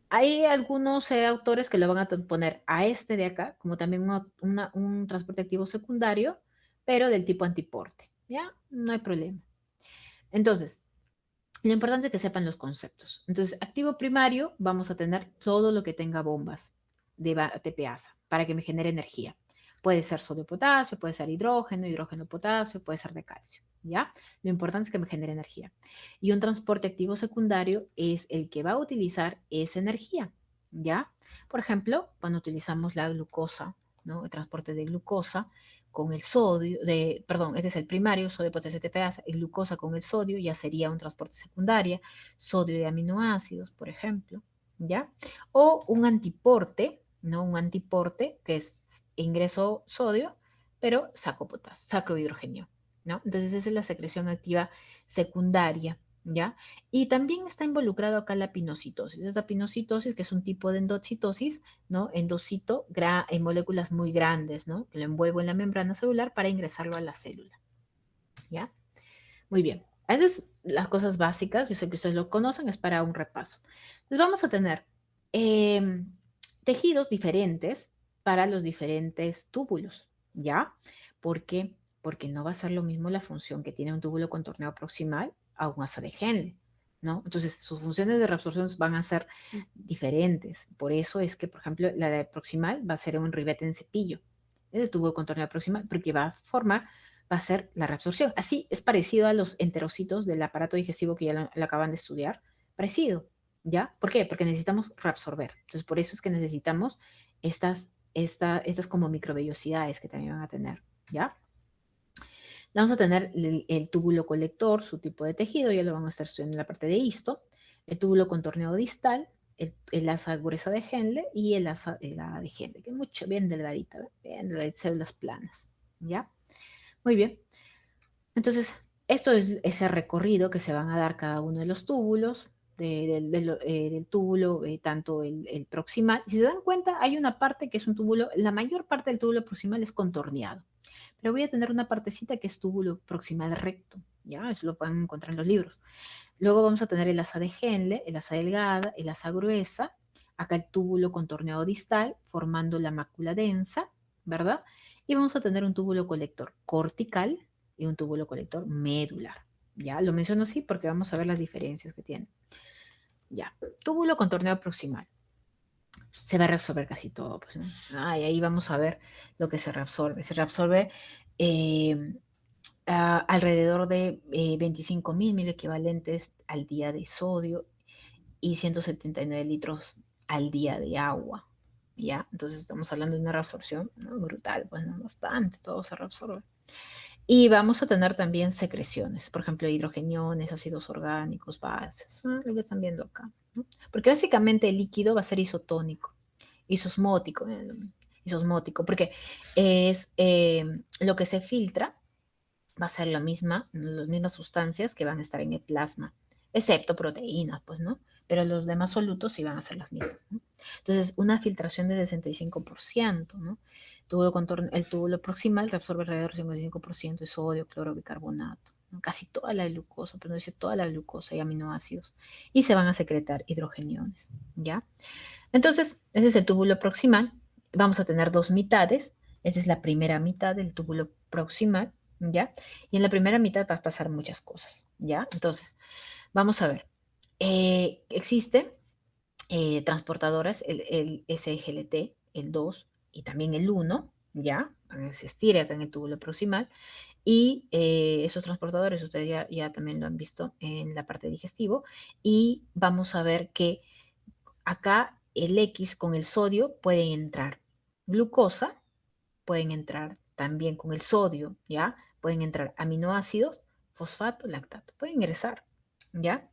hay algunos autores que lo van a poner a este de acá como también un transporte activo secundario, pero del tipo antiporte, ¿ya? No hay problema. Entonces, lo importante es que sepan los conceptos. Entonces, activo primario, vamos a tener todo lo que tenga bombas de ATPasa para que me genere energía. Puede ser sodio-potasio, puede ser hidrógeno, hidrógeno-potasio, puede ser de calcio, ¿ya? Lo importante es que me genere energía. Y un transporte activo secundario es el que va a utilizar esa energía, ¿ya? Por ejemplo, cuando utilizamos la glucosa, ¿no? El transporte de glucosa, con el sodio, perdón, este es el primario, sodio, potasio, ATPasa, el glucosa con el sodio ya sería un transporte secundario, sodio y aminoácidos, por ejemplo, ¿ya? O un antiporte, ¿no? Un antiporte que es ingreso sodio, pero saco potasio, saco hidrógeno, ¿no? Entonces esa es la secreción activa secundaria, ¿ya? Y también está involucrado acá la pinocitosis. La pinocitosis, que es un tipo de endocitosis, ¿no? Endocito en moléculas muy grandes, ¿no? Que lo envuelvo en la membrana celular para ingresarlo a la célula, ¿ya? Muy bien. Entonces, las cosas básicas, yo sé que ustedes lo conocen, es para un repaso. Entonces, vamos a tener tejidos diferentes para los diferentes túbulos, ¿ya? ¿Por qué? Porque no va a ser lo mismo la función que tiene un túbulo con torneo proximal a un asa de Henle, ¿no? Entonces, sus funciones de reabsorción van a ser diferentes. Por eso es que, por ejemplo, la de proximal va a ser un ribete en cepillo. El tubo con torneo proximal, porque va a ser la reabsorción. Así es parecido a los enterocitos del aparato digestivo que ya lo acaban de estudiar. Parecido, ¿ya? ¿Por qué? Porque necesitamos reabsorber. Entonces, por eso es que necesitamos estas como microvellosidades que también van a tener, ¿ya? Vamos a tener el túbulo colector, su tipo de tejido, ya lo van a estar estudiando en la parte de histo, el túbulo con torneo distal, el asa gruesa de Henle y el asa delgada de Henle, que es mucho, bien delgadita, bien delgadita, células planas, ¿ya? Muy bien. Entonces, esto es ese recorrido que se van a dar cada uno de los túbulos, del túbulo, tanto el proximal. Si se dan cuenta, hay una parte que es un túbulo, la mayor parte del túbulo proximal es contorneado, pero voy a tener una partecita que es túbulo proximal recto, ¿ya? Eso lo pueden encontrar en los libros. Luego vamos a tener el asa de Henle, el asa delgada, el asa gruesa, acá el túbulo contorneado distal, formando la mácula densa, ¿verdad? Y vamos a tener un túbulo colector cortical y un túbulo colector medular. Ya, lo menciono así porque vamos a ver las diferencias que tienen. Ya, túbulo contorneado proximal. Se va a reabsorber casi todo, pues, ¿no? Y ahí vamos a ver lo que se reabsorbe. Se reabsorbe alrededor de 25.000 equivalentes al día de sodio y 179 litros al día de agua, ¿ya? Entonces estamos hablando de una reabsorción, ¿no? Brutal, pues, ¿no? Bastante, todo se reabsorbe. Y vamos a tener también secreciones, por ejemplo, hidrogeniones, ácidos orgánicos, bases, ¿no? Lo que están viendo acá, ¿no? Porque básicamente el líquido va a ser isotónico, isosmótico, isosmótico, porque es lo que se filtra va a ser las mismas sustancias que van a estar en el plasma, excepto proteínas, pues, ¿no? Pero los demás solutos sí van a ser las mismas, ¿no? Entonces, una filtración de 65%, ¿no? El túbulo proximal reabsorbe alrededor del 55% de sodio, cloro, bicarbonato, ¿no? Casi toda la glucosa, pero no dice toda la glucosa y aminoácidos, y se van a secretar hidrogeniones, ¿ya? Entonces, ese es el túbulo proximal. Vamos a tener dos mitades. Esa es la primera mitad del túbulo proximal, ¿ya? Y en la primera mitad va a pasar muchas cosas, ¿ya? Entonces, vamos a ver. Existen transportadoras, el SGLT, el 2 y también el 1, ¿ya? Van a existir acá en el túbulo proximal. Y esos transportadores ustedes ya también lo han visto en la parte digestivo. Y vamos a ver que acá el X con el sodio pueden entrar glucosa, pueden entrar también con el sodio, ¿ya? Pueden entrar aminoácidos, fosfato, lactato, pueden ingresar, ¿ya?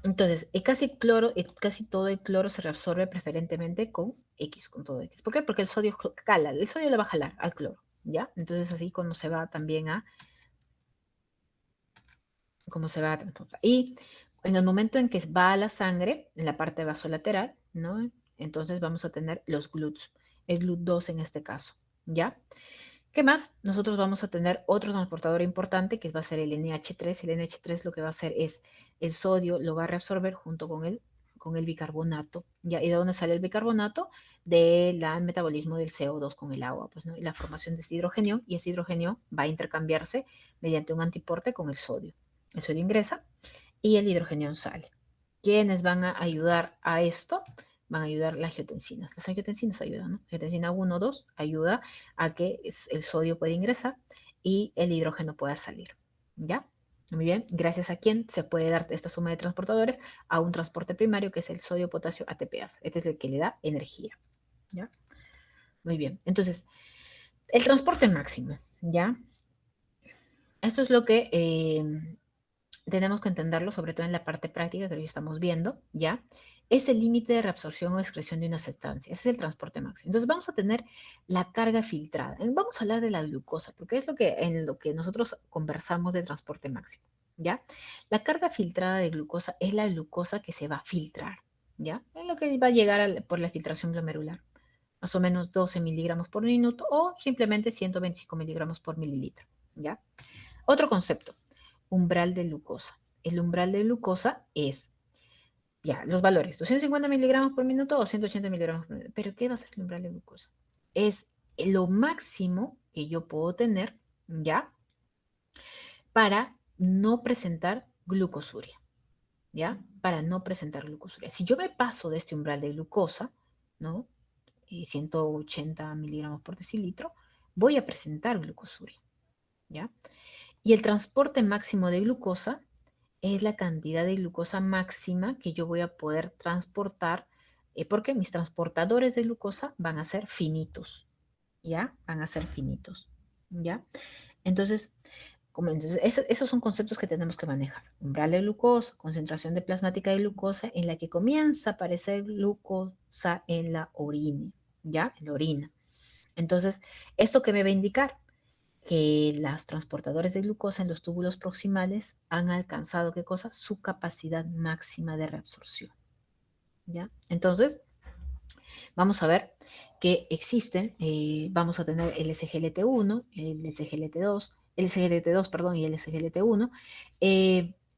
Entonces, casi todo el cloro se reabsorbe preferentemente con X, con todo X. ¿Por qué? Porque el sodio cala, el sodio le va a jalar al cloro, ¿ya? Entonces, así como se va también como se va a transportar. Y en el momento en que va a la sangre, en la parte vasolateral, ¿no? Entonces vamos a tener los GLUTs, el GLUT2 en este caso, ¿ya? ¿Qué más? Nosotros vamos a tener otro transportador importante que va a ser el NH3. El NH3 lo que va a hacer es el sodio lo va a reabsorber junto con el bicarbonato, ¿ya? ¿Y de dónde sale el bicarbonato? Del metabolismo del CO2 con el agua, pues, ¿no? Y la formación de este hidrogenio, y ese hidrogenio va a intercambiarse mediante un antiporte con el sodio. El sodio ingresa y el hidrogenio sale. ¿Quiénes van a ayudar a esto? Van a ayudar las angiotensinas. Las angiotensinas ayudan, ¿no? Angiotensina 1, 2 ayuda a que el sodio pueda ingresar y el hidrógeno pueda salir. ¿Ya? Muy bien. Gracias a quién se puede dar esta suma de transportadores a un transporte primario que es el sodio, potasio, ATPase. Este es el que le da energía. ¿Ya? Muy bien. Entonces, el transporte máximo. ¿Ya? Eso es lo que tenemos que entenderlo, sobre todo en la parte práctica que hoy estamos viendo, ¿ya? Es el límite de reabsorción o excreción de una sustancia. Ese es el transporte máximo. Entonces vamos a tener la carga filtrada. Vamos a hablar de la glucosa, porque es en lo que nosotros conversamos de transporte máximo, ¿ya? La carga filtrada de glucosa es la glucosa que se va a filtrar, ¿ya? Es lo que va a llegar por la filtración glomerular. Más o menos 12 miligramos por minuto o simplemente 125 miligramos por mililitro, ¿ya? Otro concepto, umbral de glucosa. El umbral de glucosa es, ya, los valores, 250 miligramos por minuto o 180 miligramos por minuto. ¿Pero qué va a ser el umbral de glucosa? Es lo máximo que yo puedo tener, ¿ya? Para no presentar glucosuria, ¿ya? Para no presentar glucosuria. Si yo me paso de este umbral de glucosa, ¿no? 180 miligramos por decilitro, voy a presentar glucosuria, ¿ya? Y el transporte máximo de glucosa es la cantidad de glucosa máxima que yo voy a poder transportar, porque mis transportadores de glucosa van a ser finitos, ¿ya? Van a ser finitos, ¿ya? Entonces, esos son conceptos que tenemos que manejar. Umbral de glucosa, concentración de plasmática de glucosa en la que comienza a aparecer glucosa en la orina, ¿ya? En la orina. Entonces, ¿esto qué me va a indicar? Que los transportadores de glucosa en los túbulos proximales han alcanzado, ¿qué cosa? Su capacidad máxima de reabsorción, ¿ya? Entonces, vamos a ver que existen, vamos a tener el SGLT1, el SGLT2, el SGLT2, perdón, y el SGLT1,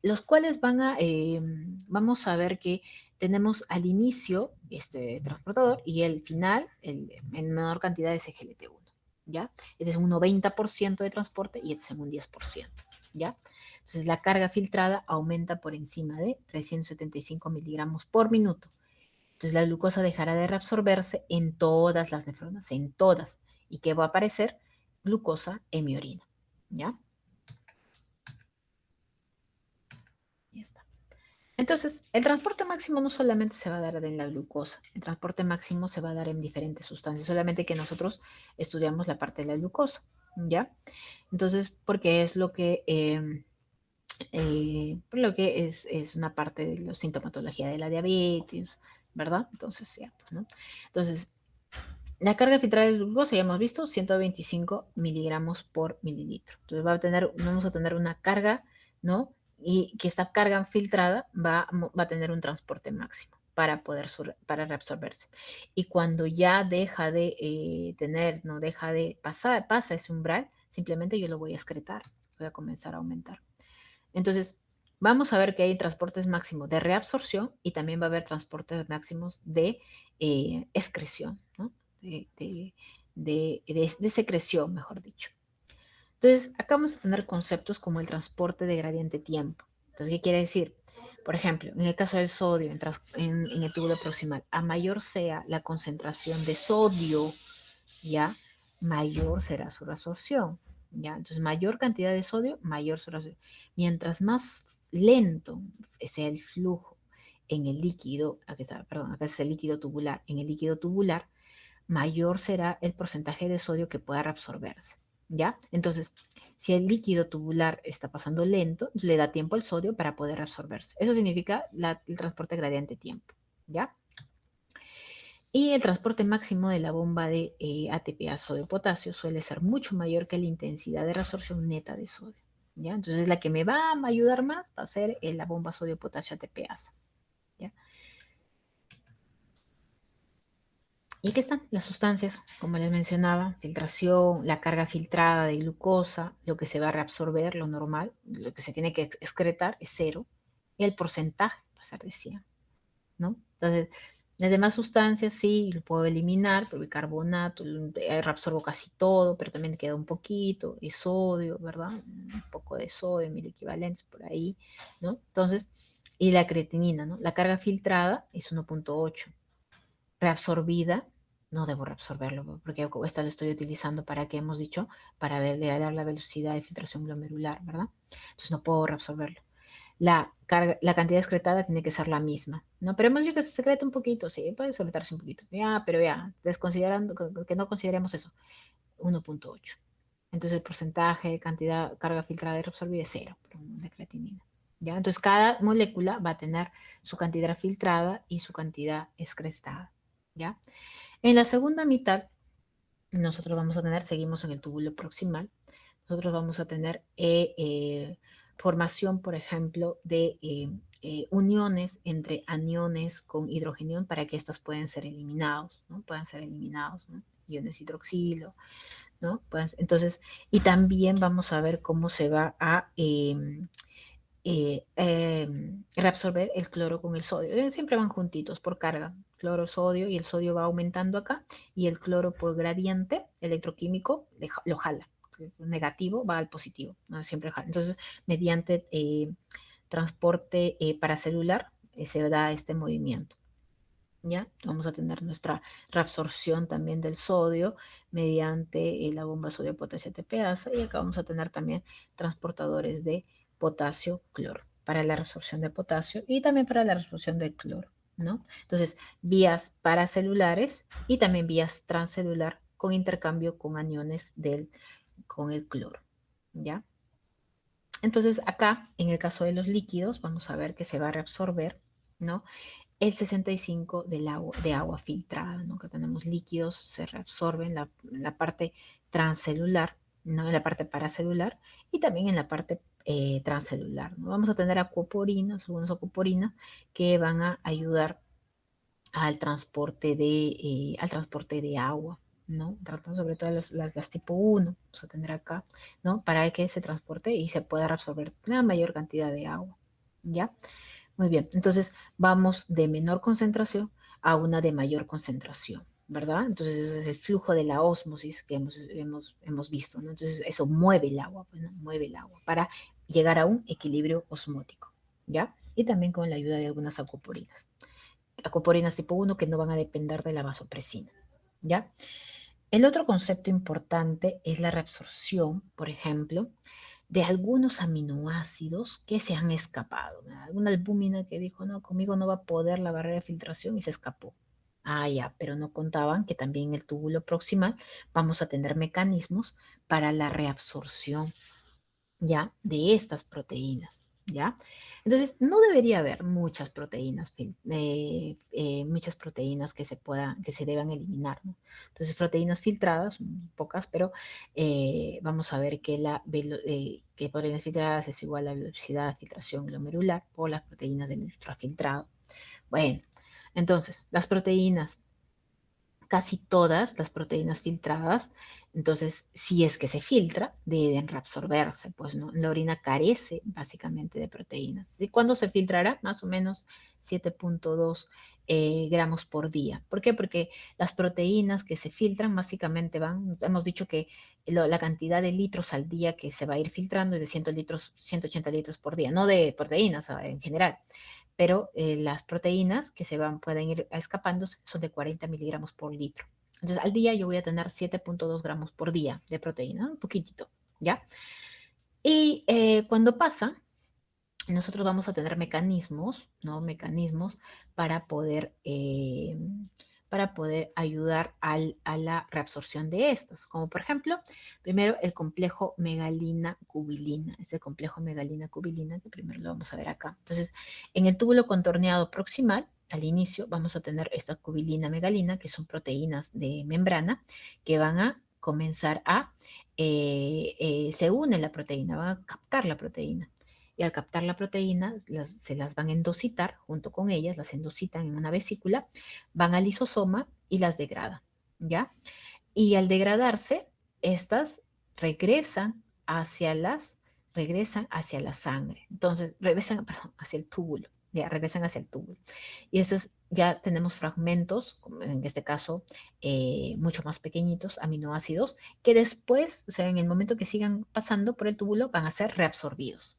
los cuales vamos a ver que tenemos al inicio este transportador y al final en menor cantidad de SGLT1. ¿Ya? Este es un 90% de transporte y este es un 10%, ¿ya? Entonces la carga filtrada aumenta por encima de 375 miligramos por minuto. Entonces la glucosa dejará de reabsorberse en todas las nefronas, en todas. ¿Y qué va a aparecer? Glucosa en mi orina, ¿ya? Ya está. Entonces, el transporte máximo no solamente se va a dar en la glucosa, el transporte máximo se va a dar en diferentes sustancias, solamente que nosotros estudiamos la parte de la glucosa, ¿ya? Entonces, porque es por lo que es una parte de la sintomatología de la diabetes, ¿verdad? Entonces, ya, pues, ¿no? Entonces, la carga filtrada de glucosa, ya hemos visto, 125 miligramos por mililitro. Entonces vamos a tener una carga, ¿no? Y que esta carga filtrada va a tener un transporte máximo para reabsorberse. Y cuando ya deja de no deja de pasa ese umbral, simplemente yo lo voy a excretar, voy a comenzar a aumentar. Entonces, vamos a ver que hay transportes máximos de reabsorción y también va a haber transportes máximos de excreción, ¿no? De secreción, mejor dicho. Entonces, acá vamos a tener conceptos como el transporte de gradiente tiempo. Entonces, ¿qué quiere decir? Por ejemplo, en el caso del sodio, en el túbulo proximal, a mayor sea la concentración de sodio, ya, mayor será su reabsorción. ¿Ya? Entonces, mayor cantidad de sodio, mayor su reabsorción. Mientras más lento sea el flujo en el líquido, acá es el líquido tubular, en el líquido tubular, mayor será el porcentaje de sodio que pueda reabsorberse. ¿Ya? Entonces, si el líquido tubular está pasando lento, le da tiempo al sodio para poder reabsorberse. Eso significa el transporte gradiente tiempo. ¿Ya? Y el transporte máximo de la bomba de ATP a sodio-potasio suele ser mucho mayor que la intensidad de reabsorción neta de sodio. ¿Ya? Entonces, la que me va a ayudar más va a ser la bomba sodio-potasio ATPasa. ¿Ya? Y aquí están las sustancias, como les mencionaba, filtración, la carga filtrada de glucosa, lo que se va a reabsorber, lo normal, lo que se tiene que excretar es 0, y el porcentaje va a ser de 100, ¿no? Entonces, las demás sustancias sí, lo puedo eliminar, pero bicarbonato, reabsorbo casi todo, pero también queda un poquito, y sodio, ¿verdad? Un poco de sodio, 1000 equivalentes por ahí, ¿no? Entonces, y la creatinina, ¿no? La carga filtrada es 1.8. Reabsorbida, no debo reabsorberlo, porque esta lo estoy utilizando para que hemos dicho, para dar la velocidad de filtración glomerular, ¿verdad? Entonces no puedo reabsorberlo. La cantidad excretada tiene que ser la misma, ¿no? Pero hemos dicho que se secreta un poquito, sí, puede secretarse un poquito. Ya, pero ya, desconsiderando que no consideremos eso, 1.8. Entonces el porcentaje de cantidad, carga filtrada y reabsorbida es 0, de creatinina. ¿Ya? Entonces cada molécula va a tener su cantidad filtrada y su cantidad excretada. ¿Ya? En la segunda mitad, nosotros vamos a tener, seguimos en el túbulo proximal, nosotros vamos a tener formación, por ejemplo, de uniones entre aniones con hidrogenión para que estas puedan ser eliminados, ¿no? Puedan ser eliminados, ¿no? Iones hidroxilo, ¿no? Pues, entonces, y también vamos a ver cómo se va a reabsorber el cloro con el sodio. Siempre van juntitos por carga, cloro, sodio, y el sodio va aumentando acá, y el cloro por gradiente electroquímico lo jala. El negativo va al positivo, ¿no? Siempre jala. Entonces, mediante transporte paracelular se da este movimiento. ¿Ya? Vamos a tener nuestra reabsorción también del sodio mediante la bomba sodio-potasio ATPasa, y acá vamos a tener también transportadores de potasio-cloro para la reabsorción de potasio y también para la reabsorción del cloro, ¿no? Entonces, vías paracelulares y también vías transcelular con intercambio con aniones con el cloro, ¿ya? Entonces, acá, en el caso de los líquidos, vamos a ver que se va a reabsorber, ¿no? El 65 de agua filtrada, ¿no? Que tenemos líquidos, se reabsorben en la parte transcelular, ¿no? En la parte paracelular y también en la parte transcelular, ¿no? Vamos a tener algunas acuaporinas que van a ayudar al transporte de agua, ¿no? Tratando sobre todo las tipo 1, vamos a tener acá, ¿no? Para que se transporte y se pueda reabsorber la mayor cantidad de agua, ¿ya? Muy bien, entonces vamos de menor concentración a una de mayor concentración, ¿verdad? Entonces ese es el flujo de la ósmosis que hemos visto, ¿no? Entonces eso mueve el agua, pues, ¿no? Mueve el agua para llegar a un equilibrio osmótico, ¿ya? Y también con la ayuda de algunas acoporinas tipo 1 que no van a depender de la vasopresina, ¿ya? El otro concepto importante es la reabsorción, por ejemplo, de algunos aminoácidos que se han escapado. Alguna albúmina que dijo, no, conmigo no va a poder la barrera de filtración y se escapó. Ah, ya, pero no contaban que también en el túbulo proximal vamos a tener mecanismos para la reabsorción, ¿ya? De estas proteínas, ¿ya? Entonces, no debería haber muchas proteínas que se deban eliminar, ¿no? Entonces, proteínas filtradas, pocas, pero vamos a ver que proteínas filtradas es igual a la velocidad de filtración glomerular por las proteínas del ultrafiltrado. Bueno, entonces, las proteínas, casi todas las proteínas filtradas, entonces si es que se filtra, deben reabsorberse, pues no, la orina carece básicamente de proteínas. ¿Y cuándo se filtrará? Más o menos 7.2 gramos por día. ¿Por qué? Porque las proteínas que se filtran básicamente hemos dicho que la cantidad de litros al día que se va a ir filtrando es de 100 litros, 180 litros por día, no de proteínas en general, pero las proteínas que pueden ir escapando son de 40 miligramos por litro. Entonces, al día yo voy a tener 7.2 gramos por día de proteína, un poquitito, ¿ya? Y cuando pasa, nosotros vamos a tener mecanismos, ¿no? Mecanismos para poder ayudar a la reabsorción de estas, como por ejemplo, primero el complejo megalina-cubilina, ese complejo megalina-cubilina que primero lo vamos a ver acá. Entonces, en el túbulo contorneado proximal, al inicio vamos a tener esta cubilina-megalina, que son proteínas de membrana, que van a comenzar se une la proteína, van a captar la proteína y al captar la proteína se las van a endocitar junto con ellas, las endocitan en una vesícula, van al lisosoma y las degradan, ¿ya? Y al degradarse, estas regresan regresan hacia la sangre. Entonces, regresan, perdón, hacia el túbulo, ya, regresan hacia el túbulo. Y esos ya tenemos fragmentos, como en este caso, mucho más pequeñitos, aminoácidos, que después, o sea, en el momento que sigan pasando por el túbulo, van a ser reabsorbidos,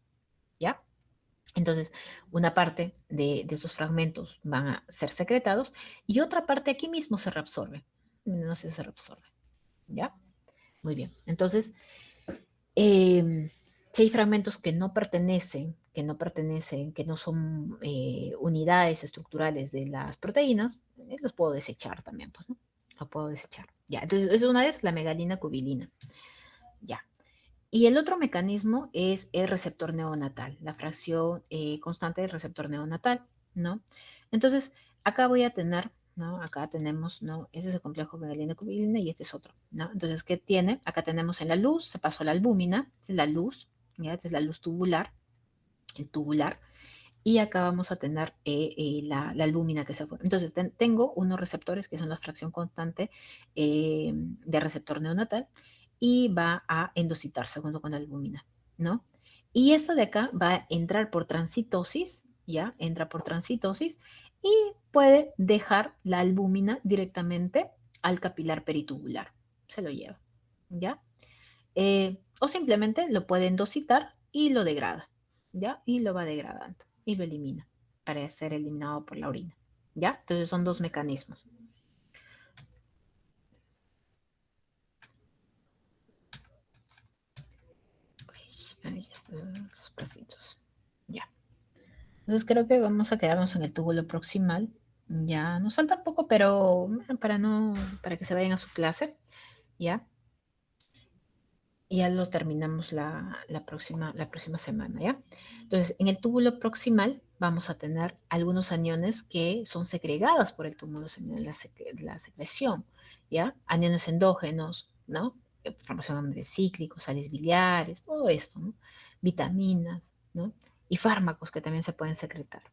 ¿ya? Entonces, una parte de esos fragmentos van a ser secretados y otra parte aquí mismo se reabsorbe. No sé si se reabsorbe, ¿ya? Muy bien. Entonces, si hay fragmentos que no son unidades estructurales de las proteínas, los puedo desechar también, pues, ¿no? Lo puedo desechar. Ya, entonces, es una vez la megalina cubilina. Ya. Y el otro mecanismo es el receptor neonatal, la fracción constante del receptor neonatal, ¿no? Entonces, acá voy a tener, ¿no? Acá tenemos, ¿no? Ese es el complejo megalina-cubilina y este es otro, ¿no? Entonces, ¿qué tiene? Acá tenemos en la luz, se pasó la albúmina, esta es la luz, ¿ya? Esta es la luz tubular, el tubular, y acá vamos a tener la albúmina que se fue. Entonces, tengo unos receptores que son la fracción constante de receptor neonatal y va a endocitarse junto con la albúmina, ¿no? Y esto de acá va a entrar por transitosis, ¿ya? Entra por transitosis y puede dejar la albúmina directamente al capilar peritubular. Se lo lleva, ¿ya? O simplemente lo puede endocitar y lo degrada, ¿ya? Y lo va degradando y lo elimina para ser eliminado por la orina, ¿ya? Entonces son dos mecanismos. Ahí ya están los pasitos. Ya. Entonces creo que vamos a quedarnos en el túbulo proximal. Ya nos falta un poco, pero para que se vayan a su clase, ¿ya? Y ya lo terminamos la próxima semana, ¿ya? Entonces, en el túbulo proximal vamos a tener algunos aniones que son segregados por el túbulo seminal, la secreción, ¿ya? Aniones endógenos, ¿no? Formación de cíclicos, sales biliares, todo esto, ¿no? Vitaminas, ¿no? Y fármacos que también se pueden secretar,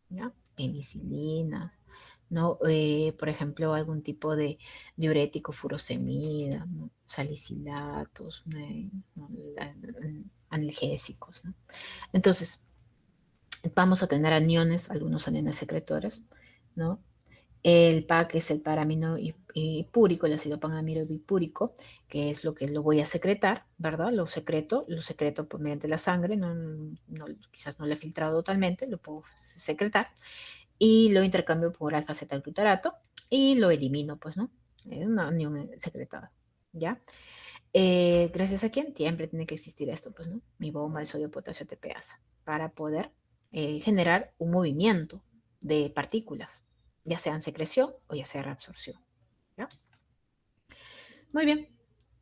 ¿ya? Penicilinas, ¿no? Por ejemplo, algún tipo de diurético, furosemida, ¿no? Salicilatos, ¿no? Analgésicos, ¿no? Entonces, vamos a tener aniones, algunos aniones secretores, ¿no? El PAC es el paramino hipúrico, el ácido panamiro bipúrico, que es lo que lo voy a secretar, ¿verdad? Lo secreto mediante la sangre, quizás no lo he filtrado totalmente, lo puedo secretar, y lo intercambio por alfa-cetalglutarato y lo elimino, pues, ¿no? Es una anión secretada, ¿ya? Gracias a quién siempre tiene que existir esto, pues, ¿no? Mi bomba, el sodio, potasio, ATPasa, para poder generar un movimiento de partículas, ya sea en secreción o ya sea reabsorción. ¿Ya? Muy bien.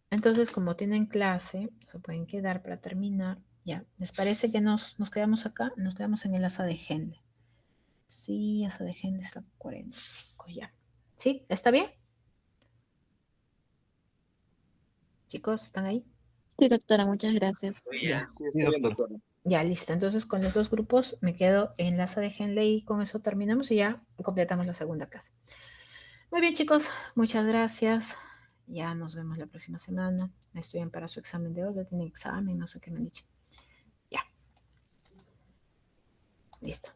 Entonces, como tienen clase, se pueden quedar para terminar. Ya, ¿les parece que nos quedamos acá? Nos quedamos en el asa de Henle. Sí, asa de Henle es la 45, ya. ¿Sí? ¿Está bien? Chicos, ¿están ahí? Sí, doctora, muchas gracias. Ya. Sí, está bien, doctora. Ya, listo. Entonces, con los dos grupos me quedo en la asa de Henle y con eso terminamos y ya completamos la segunda clase. Muy bien, chicos. Muchas gracias. Ya nos vemos la próxima semana. Estudian para su examen de hoy. Tienen examen, no sé qué me han dicho. Ya. Listo.